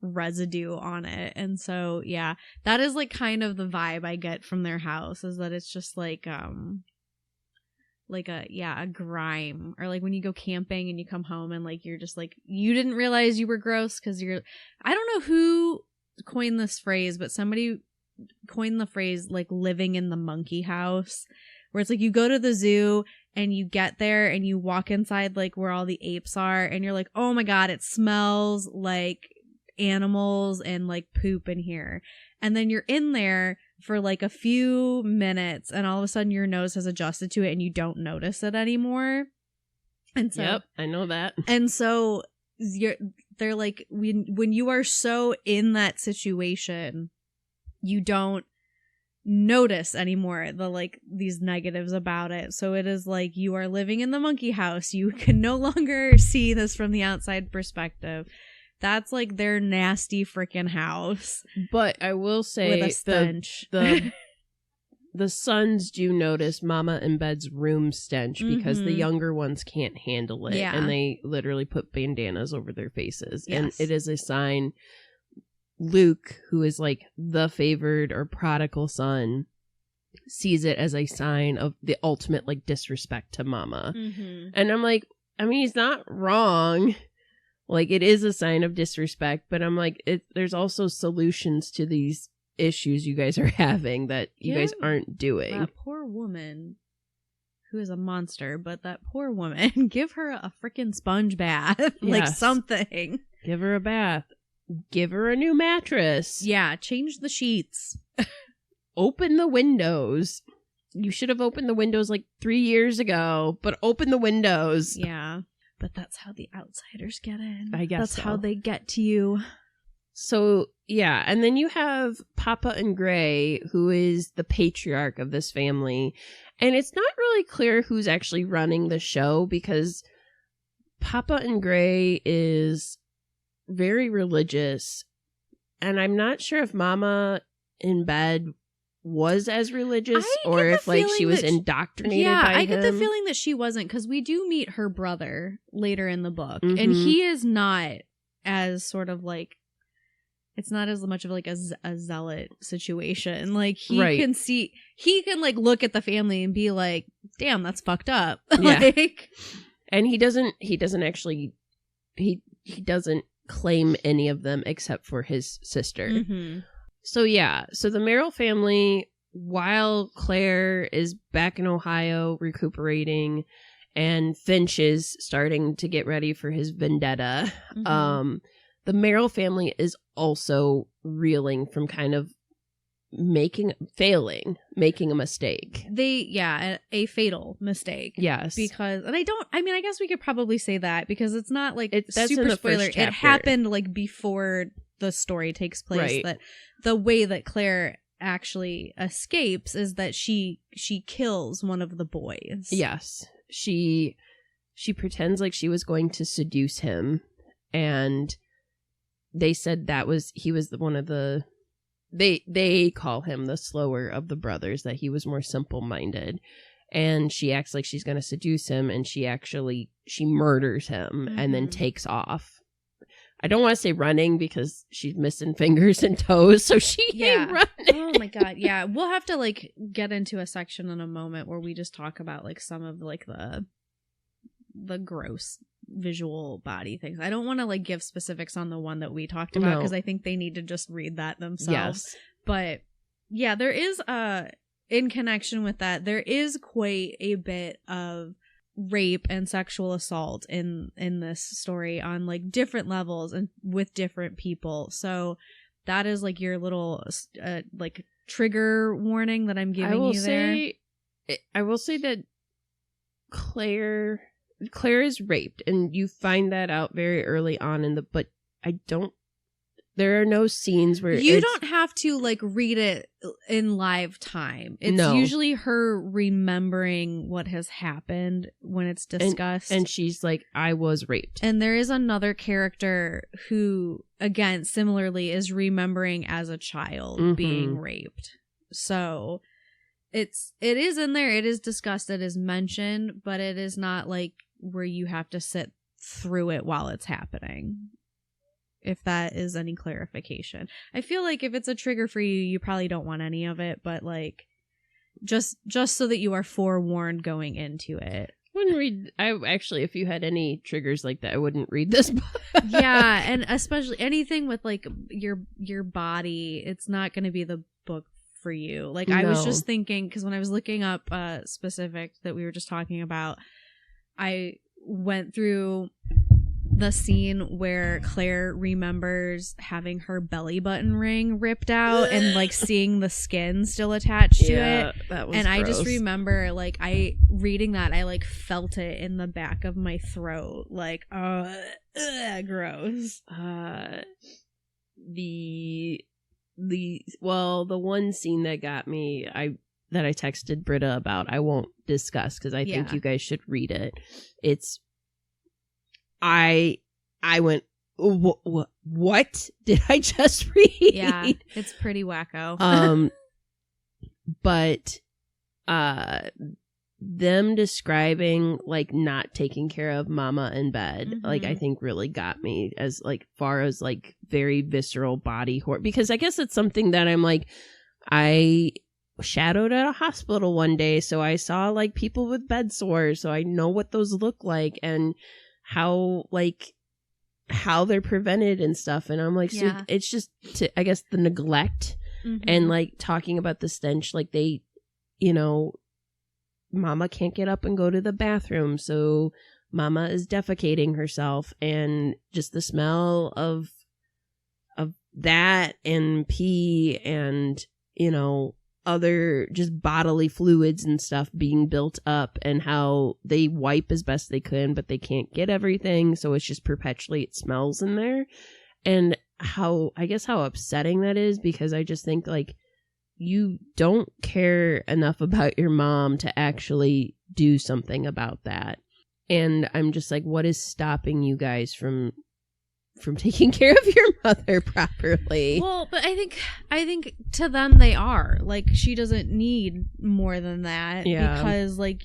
residue on it. And so yeah, that is like kind of the vibe I get from their house, is that it's just like a grime, or like when you go camping and you come home and like you're just like, you didn't realize you were gross because I don't know who coined this phrase, but somebody coined the phrase like living in the monkey house, where it's like you go to the zoo and you get there and you walk inside like where all the apes are, and you're like, oh my god, it smells like animals and like poop in here. And then you're in there for like a few minutes and all of a sudden your nose has adjusted to it and you don't notice it anymore. And so yep, I know that. And so they're like, when you are so in that situation, you don't notice anymore the like these negatives about it. So it is like you are living in the monkey house. You can no longer see this from the outside perspective. That's like their nasty freaking house. But I will say, with a stench. The sons do notice Mama in bed's room stench because the younger ones can't handle it. Yeah. And they literally put bandanas over their faces. Yes. And it is a sign. Luke, who is like the favored or prodigal son, sees it as a sign of the ultimate like disrespect to Mama. And I'm like, I mean, he's not wrong. Like, it is a sign of disrespect, but I'm like, there's also solutions to these issues you guys are having that you guys aren't doing. That poor woman, who is a monster, but that poor woman, give her a freaking sponge bath. Like something. Give her a bath. Give her a new mattress. Yeah, change the sheets. Open the windows. You should have opened the windows like 3 years ago, but open the windows. Yeah, but that's how the outsiders get in. I guess that's how they get to you. So, yeah, and then you have Papa and Gray, who is the patriarch of this family, and it's not really clear who's actually running the show, because Papa and Gray is very religious, and I'm not sure if Mama in bed was as religious or if like she was indoctrinated by him. I get the feeling that she wasn't, because we do meet her brother later in the book, and he is not as sort of like, it's not as much of like a zealot situation. Like he can like look at the family and be like, damn, that's fucked up. Like, and he doesn't actually claim any of them except for his sister. So the Merrill family, while Claire is back in Ohio recuperating and Finch is starting to get ready for his vendetta, the Merrill family is also reeling from kind of making a mistake. A fatal mistake. Yes. Because, and I guess we could probably say that, because it's not like that's super in the spoiler. first chapter. It happened like before the story takes place. Right. That the way that Claire actually escapes is that she kills one of the boys. Yes. She pretends like she was going to seduce him, and they said he was one of the, they call him the slower of the brothers, that he was more simple-minded. and she acts like she's going to seduce him, and she murders him and then takes off. I don't want to say running because she's missing fingers and toes, so she ain't running. Oh my god, yeah. We'll have to like get into a section in a moment where we just talk about like some of like the gross visual body things. I don't want to like give specifics on the one that we talked about because I think they need to just read that themselves. Yes. But yeah, there is in connection with that, there is quite a bit of rape and sexual assault in this story on like different levels and with different people. So that is like your little like trigger warning that I'm giving you there. I will say that Claire is raped, and you find that out very early on but there are no scenes where you don't have to like read it in live time. It's usually her remembering what has happened when it's discussed. And she's like, I was raped. And there is another character who, again, similarly is remembering as a child being raped. So it is in there. It is discussed. It is mentioned, but it is not like where you have to sit through it while it's happening. If that is any clarification. I feel like if it's a trigger for you, you probably don't want any of it, but like just so that you are forewarned going into it. If you had any triggers like that, I wouldn't read this book. Yeah, and especially anything with like your body, it's not going to be the book for you. Like I was just thinking, because when I was looking up specific that we were just talking about, I went through the scene where Claire remembers having her belly button ring ripped out and like seeing the skin still attached to it. That was and gross. I just remember like reading that, I like felt it in the back of my throat, like gross. The one scene that got me, that I texted Britta about, I won't discuss because I think you guys should read it. I went, what did I just read? Yeah, it's pretty wacko. But them describing like not taking care of mama in bed, like I think really got me as like far as like very visceral body horror, because I guess it's something that I'm like, I shadowed at a hospital one day, so I saw like people with bed sores, so I know what those look like and how they're prevented and stuff. And I'm like, so it's just I guess the neglect and like talking about the stench, like they, mama can't get up and go to the bathroom, so mama is defecating herself, and just the smell of that and pee and other just bodily fluids and stuff being built up, and how they wipe as best they can, but they can't get everything, so it's just perpetually it smells in there. And how upsetting that is, because I just think like you don't care enough about your mom to actually do something about that. And I'm just like, what is stopping you guys from taking care of your mother properly? Well, but I think to them they are. Like, she doesn't need more than that. Yeah. Because like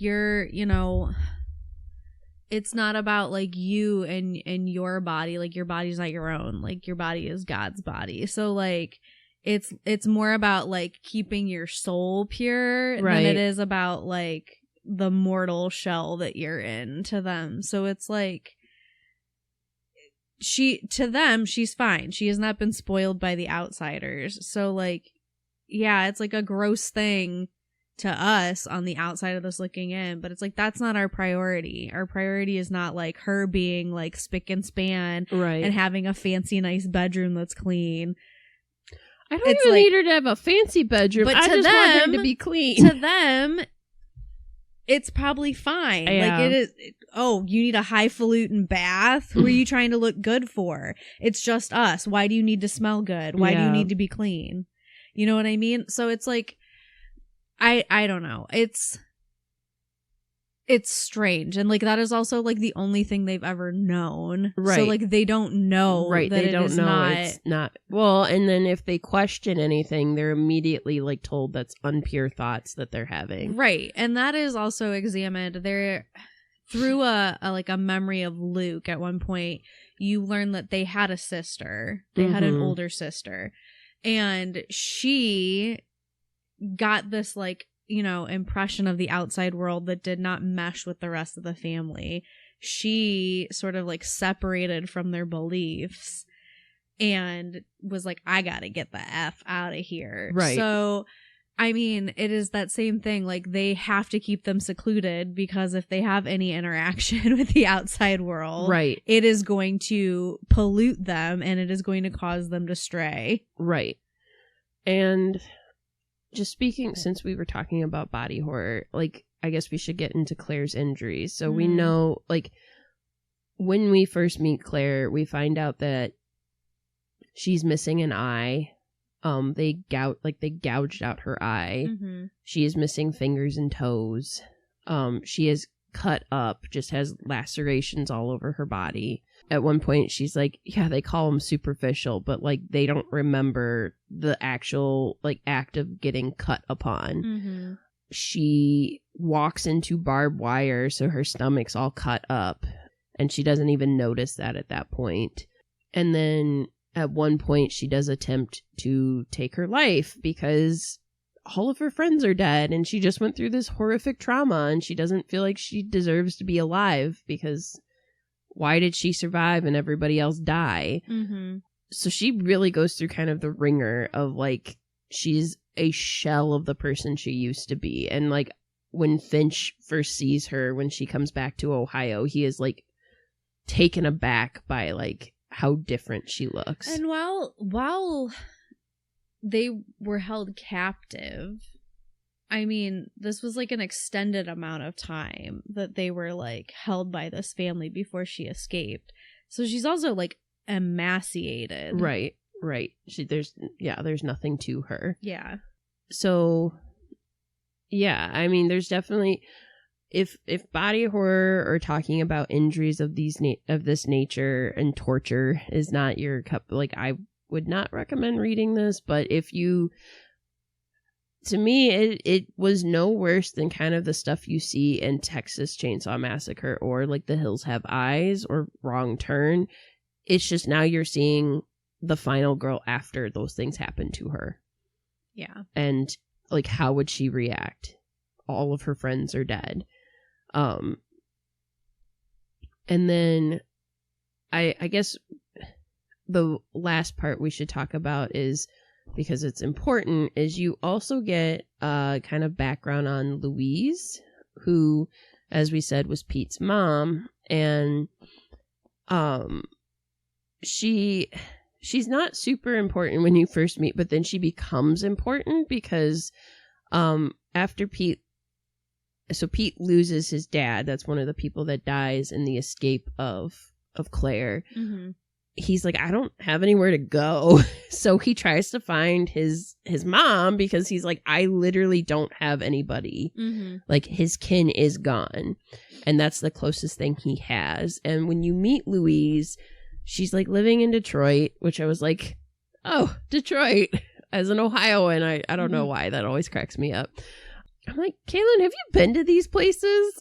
it's not about like you and your body. Like, your body's not your own. Like, your body is God's body. So like it's more about like keeping your soul pure than it is about like the mortal shell that you're in to them. So it's like, to them, she's fine. She has not been spoiled by the outsiders. So like, yeah, it's like a gross thing to us on the outside of this looking in, but it's like, that's not our priority. Our priority is not like her being like spick and span and having a fancy nice bedroom that's clean. I don't even need her to have a fancy bedroom, but I just want her to be clean. To them, it's probably fine. Yeah. Like, it is. Oh, you need a highfalutin bath? Who are you trying to look good for? It's just us. Why do you need to smell good? Why do you need to be clean? You know what I mean? So it's like, I don't know. It's it's strange. And like that is also like the only thing they've ever known. Right. So like they don't know. Right. That They don't know it's not. Well, and then if they question anything, they're immediately like told that's unpure thoughts that they're having. Right. And that is also examined there through a memory of Luke. At one point, you learn that they had a sister. They had an older sister. And she got this like, you know, impression of the outside world that did not mesh with the rest of the family. She sort of like separated from their beliefs and was like, I gotta get the F out of here. Right. So, I mean, it is that same thing. Like, they have to keep them secluded because if they have any interaction with the outside world, right, it is going to pollute them and it is going to cause them to stray. Right. And just speaking, since we were talking about body horror, like, I guess we should get into Claire's injuries. So we know, like, when we first meet Claire, we find out that she's missing an eye. They gouged out her eye. Mm-hmm. She is missing fingers and toes. She is cut up, just has lacerations all over her body. At one point, she's like, yeah, they call them superficial, but like they don't remember the actual like act of getting cut upon. Mm-hmm. She walks into barbed wire, so her stomach's all cut up, and she doesn't even notice that at that point. And then at one point, she does attempt to take her life because all of her friends are dead, and she just went through this horrific trauma, and she doesn't feel like she deserves to be alive because why did she survive and everybody else die? Mm-hmm. So she really goes through kind of the ringer of like, she's a shell of the person she used to be. And like when Finch first sees her, when she comes back to Ohio, he is like taken aback by like how different she looks. And while they were held captive, I mean, this was like an extended amount of time that they were like held by this family before she escaped. So she's also like emaciated. Right. There's nothing to her. Yeah. So yeah, I mean, there's definitely, if body horror or talking about injuries of this nature and torture is not your cup, like I would not recommend reading this. But if you, to me, it was no worse than kind of the stuff you see in Texas Chainsaw Massacre or like The Hills Have Eyes or Wrong Turn. It's just now you're seeing the final girl after those things happen to her. Yeah. And like, how would she react? All of her friends are dead. And then I guess the last part we should talk about is, because it's important, is you also get kind of background on Louise, who, as we said, was Pete's mom. And she's not super important when you first meet, but then she becomes important because after Pete loses his dad. That's one of the people that dies in the escape of Claire. Mm-hmm. He's like, I don't have anywhere to go. So he tries to find his mom because he's like, I literally don't have anybody. Mm-hmm. Like, his kin is gone. And that's the closest thing he has. And when you meet Louise, she's like living in Detroit, which I was like, oh, Detroit. As an Ohioan, I don't know why. That always cracks me up. I'm like, Kealan, have you been to these places?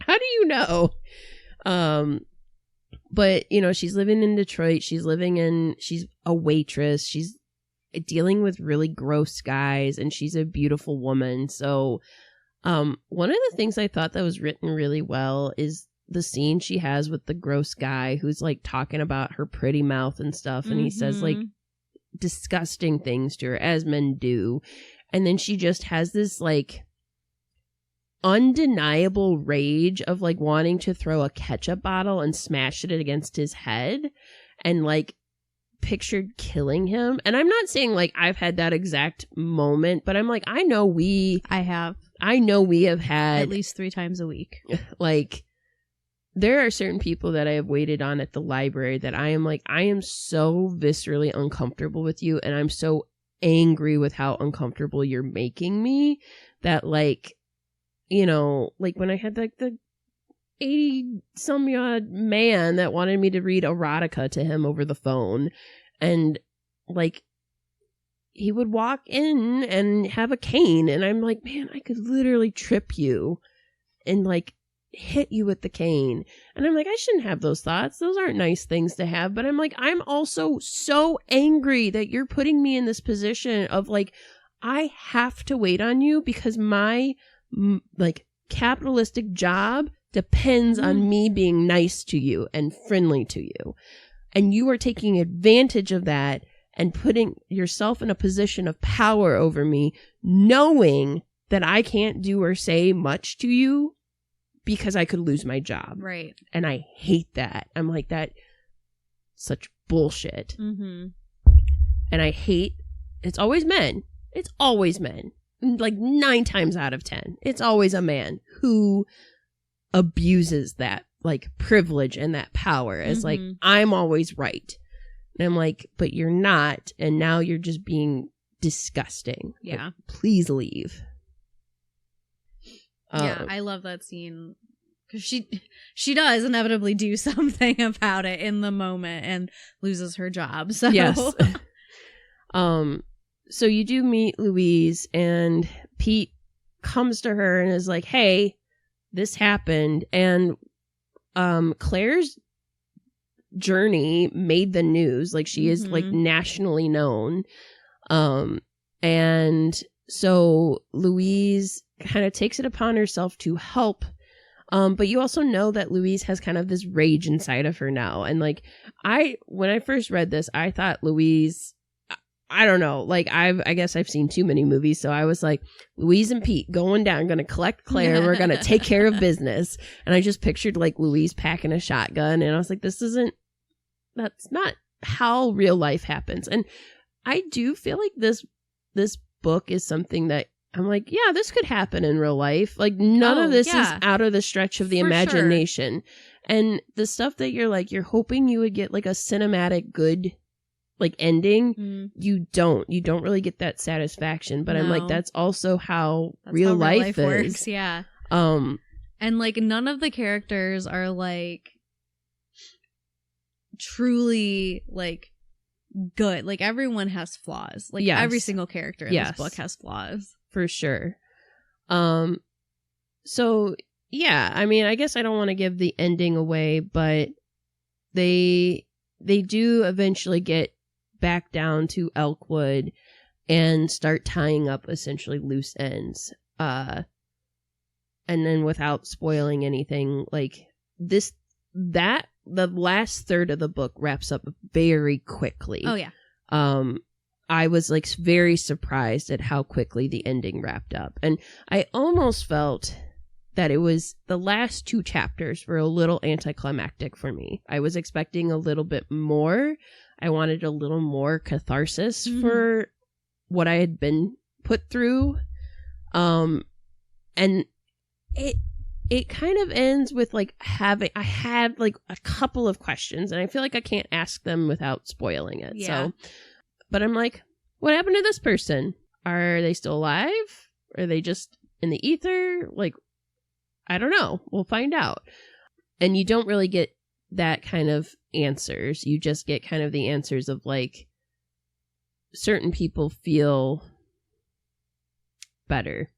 How do you know? But, you know, she's living in Detroit. She's a waitress. She's dealing with really gross guys, and she's a beautiful woman. So one of the things I thought that was written really well is the scene she has with the gross guy who's like talking about her pretty mouth and stuff. And he says like disgusting things to her, as men do. And then she just has this like undeniable rage of like wanting to throw a ketchup bottle and smash it against his head and like pictured killing him. And I'm not saying like I've had that exact moment, but I'm like, I know we have had at least 3 times a week. Like, there are certain people that I have waited on at the library that I am like, I am so viscerally uncomfortable with you, and I'm so angry with how uncomfortable you're making me that like you know, like when I had like the 80-some-odd man that wanted me to read erotica to him over the phone. And like, he would walk in and have a cane. And I'm like, man, I could literally trip you and like hit you with the cane. And I'm like, I shouldn't have those thoughts. Those aren't nice things to have. But I'm like, I'm also so angry that you're putting me in this position of like, I have to wait on you because my like capitalistic job depends on me being nice to you and friendly to you. And you are taking advantage of that and putting yourself in a position of power over me, knowing that I can't do or say much to you because I could lose my job. Right. And I hate that. I'm like, that such bullshit. Mm-hmm. And I hate, it's always men. It's always men. Like 9 times out of 10. It's always a man who abuses that like privilege and that power as like, I'm always right. And I'm like, but you're not. And now you're just being disgusting. Yeah. Like, please leave. Yeah, I love that scene. Because she does inevitably do something about it in the moment and loses her job. So yes. So you do meet Louise and Pete comes to her and is like, hey, this happened. And Claire's journey made the news. Like she is like nationally known. And so Louise kind of takes it upon herself to help. But you also know that Louise has kind of this rage inside of her now. And like, when I first read this, I thought Louise, I don't know, like I guess I've seen too many movies. So I was like, Louise and Pete going down, going to collect Claire. We're going to take care of business. And I just pictured like Louise packing a shotgun. And I was like, that's not how real life happens. And I do feel like this book is something that I'm like, yeah, this could happen in real life. Like none of this is out of the stretch of the imagination. Sure. And the stuff that you're hoping you would get like a cinematic good like ending, you don't really get that satisfaction. But I'm like, that's also how real life works. Yeah. And like none of the characters are like truly like good. Like everyone has flaws. Like every single character in this book has flaws. For sure. So yeah, I mean, I guess I don't want to give the ending away, but they do eventually get back down to Elkwood and start tying up essentially loose ends. And then without spoiling anything, like the last third of the book wraps up very quickly. Oh yeah. I was like very surprised at how quickly the ending wrapped up. And I almost felt that it was the last 2 chapters were a little anticlimactic for me. I was expecting a little bit more. I wanted a little more catharsis for what I had been put through. And it kind of ends with like I had like a couple of questions and I feel like I can't ask them without spoiling it. Yeah. So, but I'm like, what happened to this person? Are they still alive? Are they just in the ether? Like, I don't know. We'll find out. And you don't really get that kind of answers. You just get kind of the answers of like certain people feel better.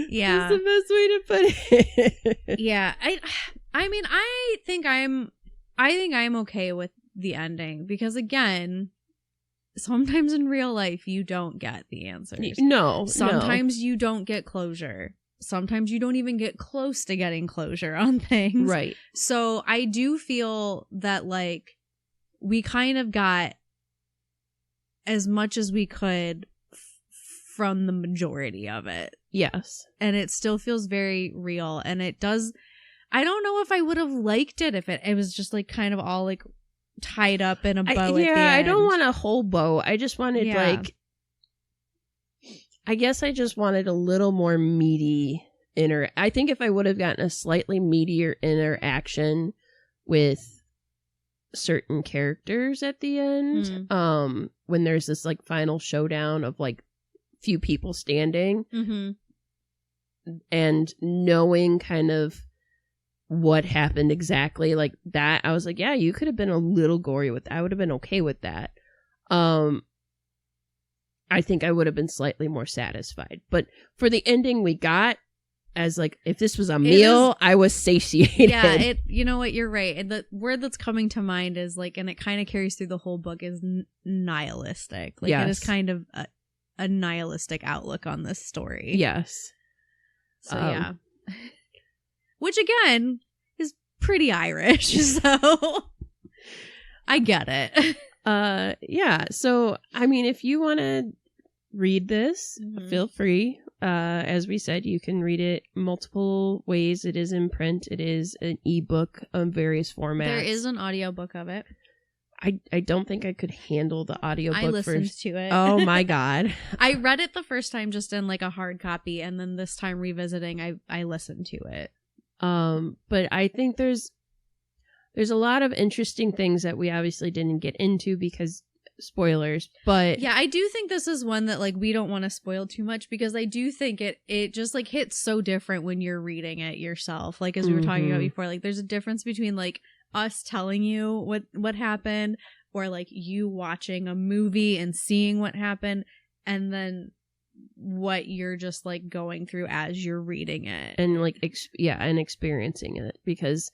Yeah. That's the best way to put it. Yeah. I mean, I think I'm okay with the ending because again, sometimes in real life you don't get the answers. No. Sometimes you don't get closure. Sometimes you don't even get close to getting closure on things. Right. So I do feel that like we kind of got as much as we could from the majority of it. Yes. And it still feels very real. And it does, I don't know if I would have liked it if it was just like kind of all like tied up in a bow at the end. I don't want a whole bow. I just wanted like, I guess I just wanted a little more meaty I think if I would have gotten a slightly meatier interaction with certain characters at the end, when there's this like final showdown of like few people standing. Mm-hmm. And knowing kind of what happened exactly, like that, I was like, yeah, you could have been a little gory with that. I would have been okay with that. I think I would have been slightly more satisfied. But for the ending we got, as like, if this was a meal, I was satiated. Yeah, you know what, you're right. And the word that's coming to mind is like, and it kind of carries through the whole book, is nihilistic. Like, it is kind of a nihilistic outlook on this story. Yes. So yeah. Which again is pretty Irish, so I get it. Yeah. So I mean, if you want to read this, feel free. As we said, you can read it multiple ways. It is in print. It is an ebook on various formats. There is an audiobook of it. I don't think I could handle the audiobook. I listened to it. Oh my God. I read it the first time just in like a hard copy, and then this time revisiting, I listened to it. But I think there's a lot of interesting things that we obviously didn't get into because spoilers, but yeah, I do think this is one that like we don't want to spoil too much, because I do think it just like hits so different when you're reading it yourself. Like, as we were talking about before, like there's a difference between like us telling you what happened, or like you watching a movie and seeing what happened, and then what you're just like going through as you're reading it, and like and experiencing it. Because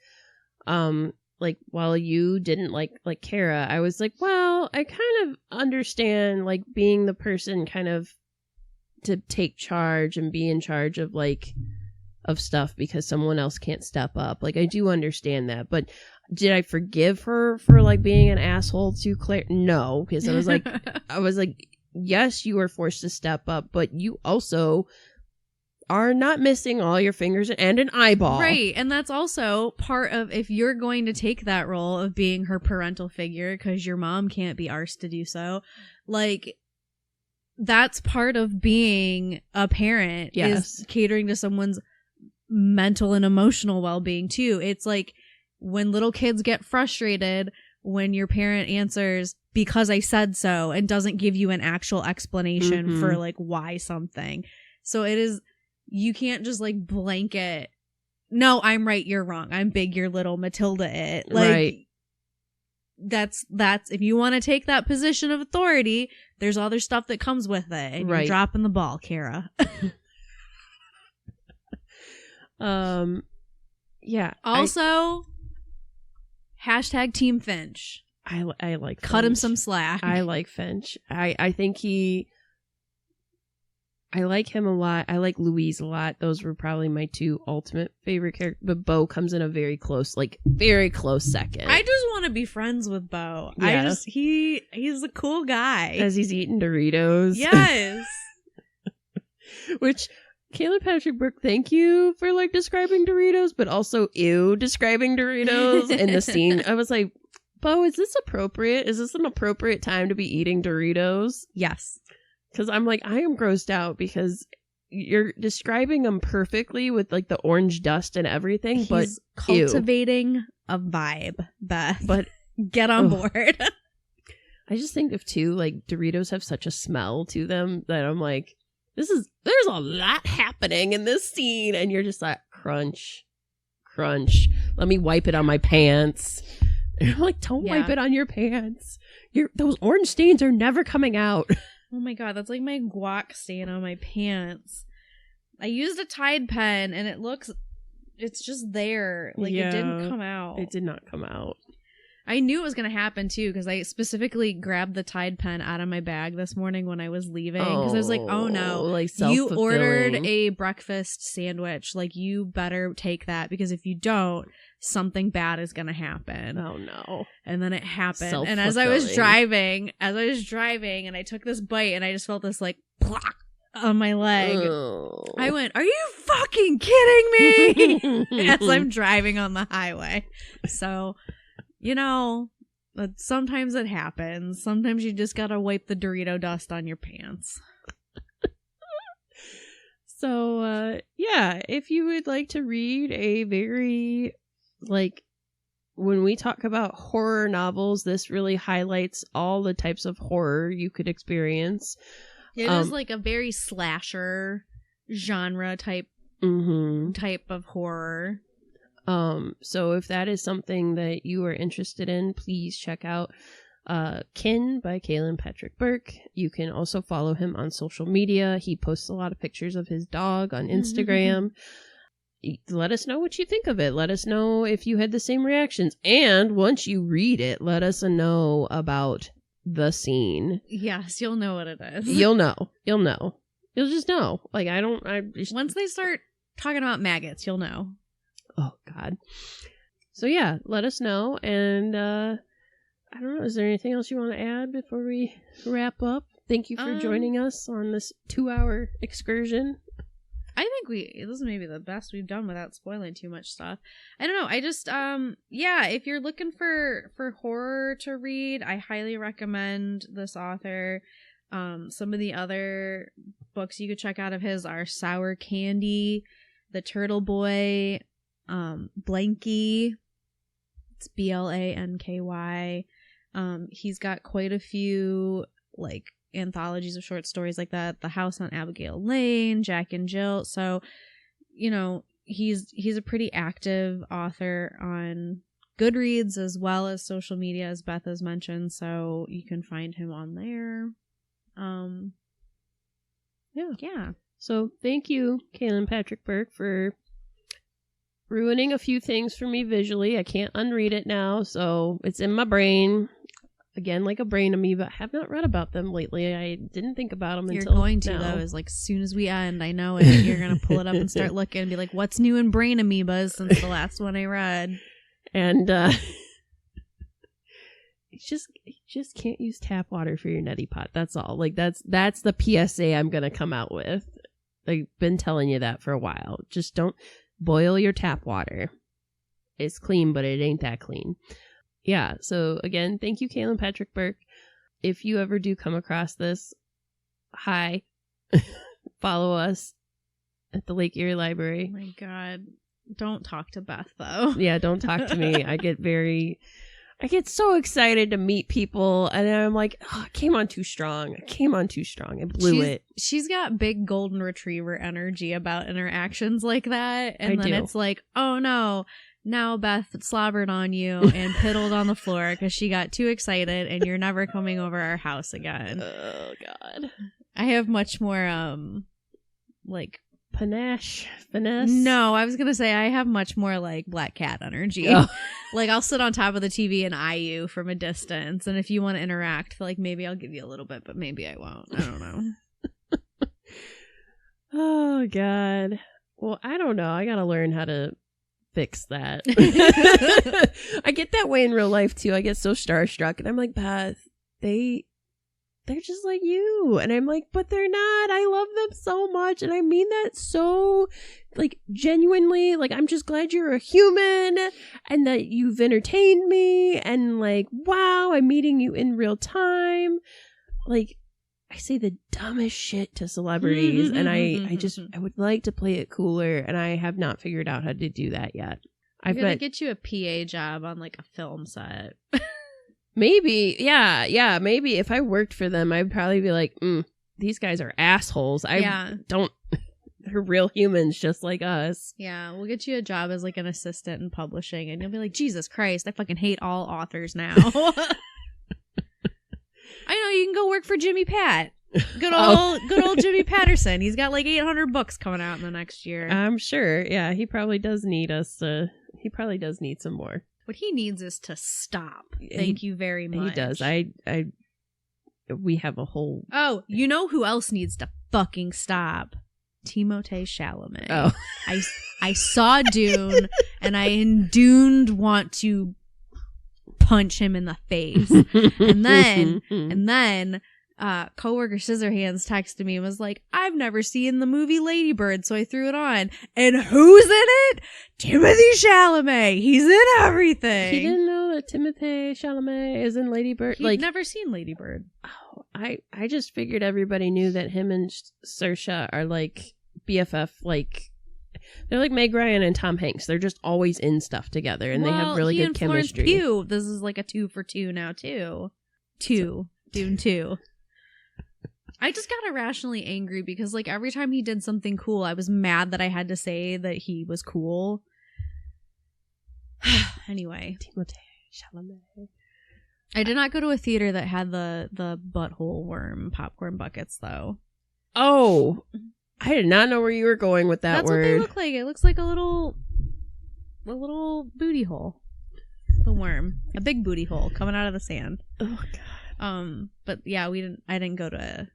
like, while you didn't like Kara, I was like, well, I kind of understand like being the person kind of to take charge and be in charge of like of stuff because someone else can't step up. Like, I do understand that, but did I forgive her for like being an asshole to Claire? No, because I was like, yes, you were forced to step up, but you also are not missing all your fingers and an eyeball. Right. And that's also part of, if you're going to take that role of being her parental figure because your mom can't be arsed to do so, like, that's part of being a parent. Yes. Is catering to someone's mental and emotional well-being too. It's like when little kids get frustrated when your parent answers because I said so and doesn't give you an actual explanation for like why something. So it is, you can't just like blanket, no, I'm right, you're wrong, I'm big, you're little, Matilda it. Like, right. That's if you want to take that position of authority, there's other stuff that comes with it, and you're dropping the ball, Kara. Yeah. Also, hashtag Team Finch. I like Cut Finch. him some slack. I like Finch. I think I like him a lot. I like Louise a lot. Those were probably my two ultimate favorite characters. But Bo comes in a very close second. I just want to be friends with Bo. Yeah. He's a cool guy. As he's eating Doritos. Yes. Which, Kealan Patrick Burke, thank you for like describing Doritos, but also describing Doritos in the scene. I was like, Bo, is this appropriate? Is this an appropriate time to be eating Doritos? Yes. Because I'm like, I am grossed out because you're describing them perfectly with like the orange dust and everything. He's but cultivating a vibe, Beth. But get on board. I just think of too, like, Doritos have such a smell to them that I'm like, there's a lot happening in this scene, and you're just like, crunch, crunch. Let me wipe it on my pants. And I'm like, don't wipe it on your pants. Those orange stains are never coming out. Oh my god, that's like my guac stain on my pants. I used a Tide pen and it's just there. Like, it didn't come out. It did not come out. I knew it was going to happen too, because I specifically grabbed the Tide pen out of my bag this morning when I was leaving. Because I was like, oh no, like you ordered a breakfast sandwich. Like, you better take that, because if you don't, something bad is going to happen. Oh no. And then it happened. And as I was driving and I took this bite and I just felt this like plock on my leg. Oh. I went, are you fucking kidding me? As I'm driving on the highway. So, you know, sometimes it happens. Sometimes you just gotta wipe the Dorito dust on your pants. So, yeah, if you would like to read a very, like, when we talk about horror novels, this really highlights all the types of horror you could experience. It is like a very slasher genre type of horror. So if that is something that you are interested in, please check out Kin by Kealan Patrick Burke. You can also follow him on social media. He posts a lot of pictures of his dog on Instagram. Let us know what you think of it. Let us know if you had the same reactions. And once you read it, let us know about the scene. Yes, you'll know what it is. You'll know. You'll just know. Like, once they start talking about maggots, you'll know. Oh, God. So, yeah, let us know. And, I don't know, is there anything else you want to add before we wrap up? Thank you for joining us on this 2-hour excursion. I think this is maybe the best we've done without spoiling too much stuff. I don't know. I just, if you're looking for horror to read, I highly recommend this author. Some of the other books you could check out of his are Sour Candy, The Turtle Boy, Blanky. It's Blanky. He's got quite a few, like, anthologies of short stories like that. The House on Abigail Lane, Jack and Jill. So, you know, he's a pretty active author on Goodreads as well as social media, as Beth has mentioned. So you can find him on there. Yeah. So thank you, Kealan Patrick Burke, for ruining a few things for me visually. I can't unread it now, so it's in my brain. Again, like a brain amoeba. I have not read about them lately. I didn't think about them until now. You're going to, though, is like, as soon as we end, I know it. You're going to pull it up and start looking and be like, what's new in brain amoebas since the last one I read? And, you just can't use tap water for your neti pot. That's all. Like, that's the PSA I'm going to come out with. I've been telling you that for a while. Just don't boil your tap water. It's clean, but it ain't that clean. Yeah, so again, thank you, Kealan Patrick Burke. If you ever do come across this, hi, follow us at the Lake Erie Library. Oh my God. Don't talk to Beth, though. Yeah, don't talk to me. I get so excited to meet people, and I'm like, oh, I came on too strong. I blew it. She's got big golden retriever energy about interactions like that, and then it's like, oh no. Now Beth slobbered on you and piddled on the floor because she got too excited and you're never coming over our house again. Oh, God. I have much more, like... finesse? No, I was going to say I have much more, like, black cat energy. Oh. Like, I'll sit on top of the TV and eye you from a distance. And if you want to interact, like, maybe I'll give you a little bit, but maybe I won't. I don't know. Oh, God. Well, I don't know. I got to learn how to fix that. I get that way in real life too. I get so starstruck and I'm like, Beth, they're just like you. And I'm like, but they're not. I love them so much. And I mean that so, like, genuinely. Like, I'm just glad you're a human and that you've entertained me. And like, wow, I'm meeting you in real time. Like, I say the dumbest shit to celebrities, and I would like to play it cooler, and I have not figured out how to do that yet. I'm gonna get you a PA job on like a film set. Maybe, yeah, maybe if I worked for them, I'd probably be like, these guys are assholes. They're real humans just like us. Yeah, we'll get you a job as like an assistant in publishing, and you'll be like, Jesus Christ, I fucking hate all authors now. I know, you can go work for Jimmy Pat. Good old Jimmy Patterson. He's got like 800 books coming out in the next year. I'm sure. Yeah, he probably does need he probably does need some more. What he needs is to stop. Thank you very much. He does. We have a whole... Oh, you know who else needs to fucking stop? Timothée Chalamet. Oh. I saw Dune, and I in Dune want to punch him in the face. And then coworker Scissorhands texted me and was like, I've never seen the movie Lady Bird, so I threw it on. And who's in it? Timothée Chalamet. He's in everything. He didn't know that Timothée Chalamet is in Lady Bird. He'd never seen Lady Bird. Oh, I just figured everybody knew that him and Saoirse are like BFF, like they're like Meg Ryan and Tom Hanks. They're just always in stuff together, and they have really good chemistry. Pugh, this is like a 2 for 2 now too. Dune 2. I just got irrationally angry because, like, every time he did something cool, I was mad that I had to say that he was cool. Anyway. Timothée Chalamet. I did not go to a theater that had the butthole worm popcorn buckets, though. Oh, I did not know where you were going with that word. That's what they look like. It looks like a little booty hole. The worm. A big booty hole coming out of the sand. Oh, God. But yeah, I didn't go to,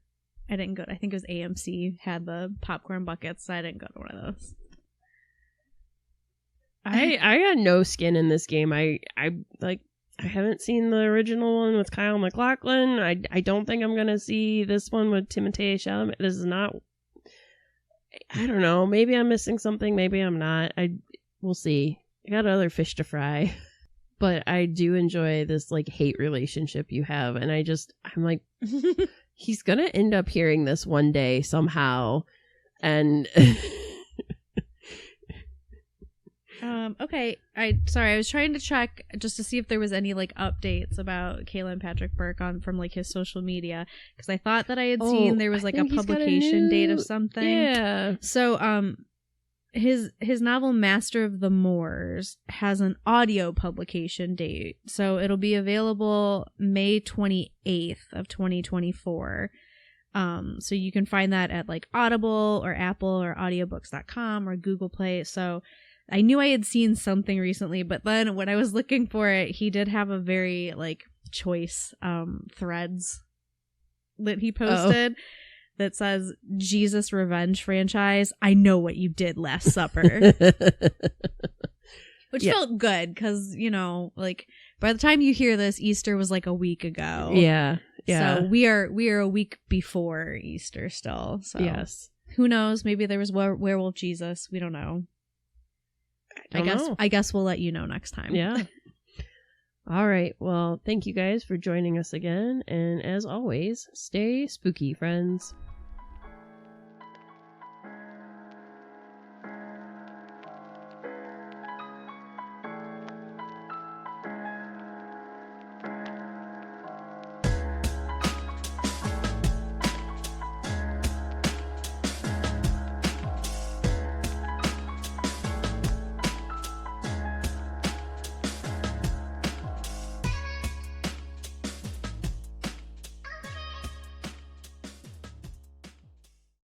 I think it was AMC had the popcorn buckets, so I didn't go to one of those. I got no skin in this game. I haven't seen the original one with Kyle MacLachlan. I don't think I'm gonna see this one with Timothée Chalamet. This is not. I don't know. Maybe I'm missing something. Maybe I'm not. We'll see. I got other fish to fry. But I do enjoy this like hate relationship you have, and I'm like, he's gonna end up hearing this one day somehow, and. Okay. I was trying to check just to see if there was any like updates about Kealan Patrick Burke from like his social media, because I thought that I had seen there was like a publication date of something. Yeah. So his novel Master of the Moors has an audio publication date. So it'll be available May 28th of 2024. So you can find that at like Audible or Apple or audiobooks.com or Google Play. So I knew I had seen something recently, but then when I was looking for it, he did have a very like choice threads that he posted that says, Jesus Revenge franchise, I know what you did last supper. Which felt good because, you know, like by the time you hear this, Easter was like a week ago. Yeah. Yeah. So we are a week before Easter still. So yes. Who knows? Maybe there was werewolf Jesus. We don't know. I guess we'll let you know next time. Yeah. All right. Well, thank you guys for joining us again. And as always, stay spooky, friends.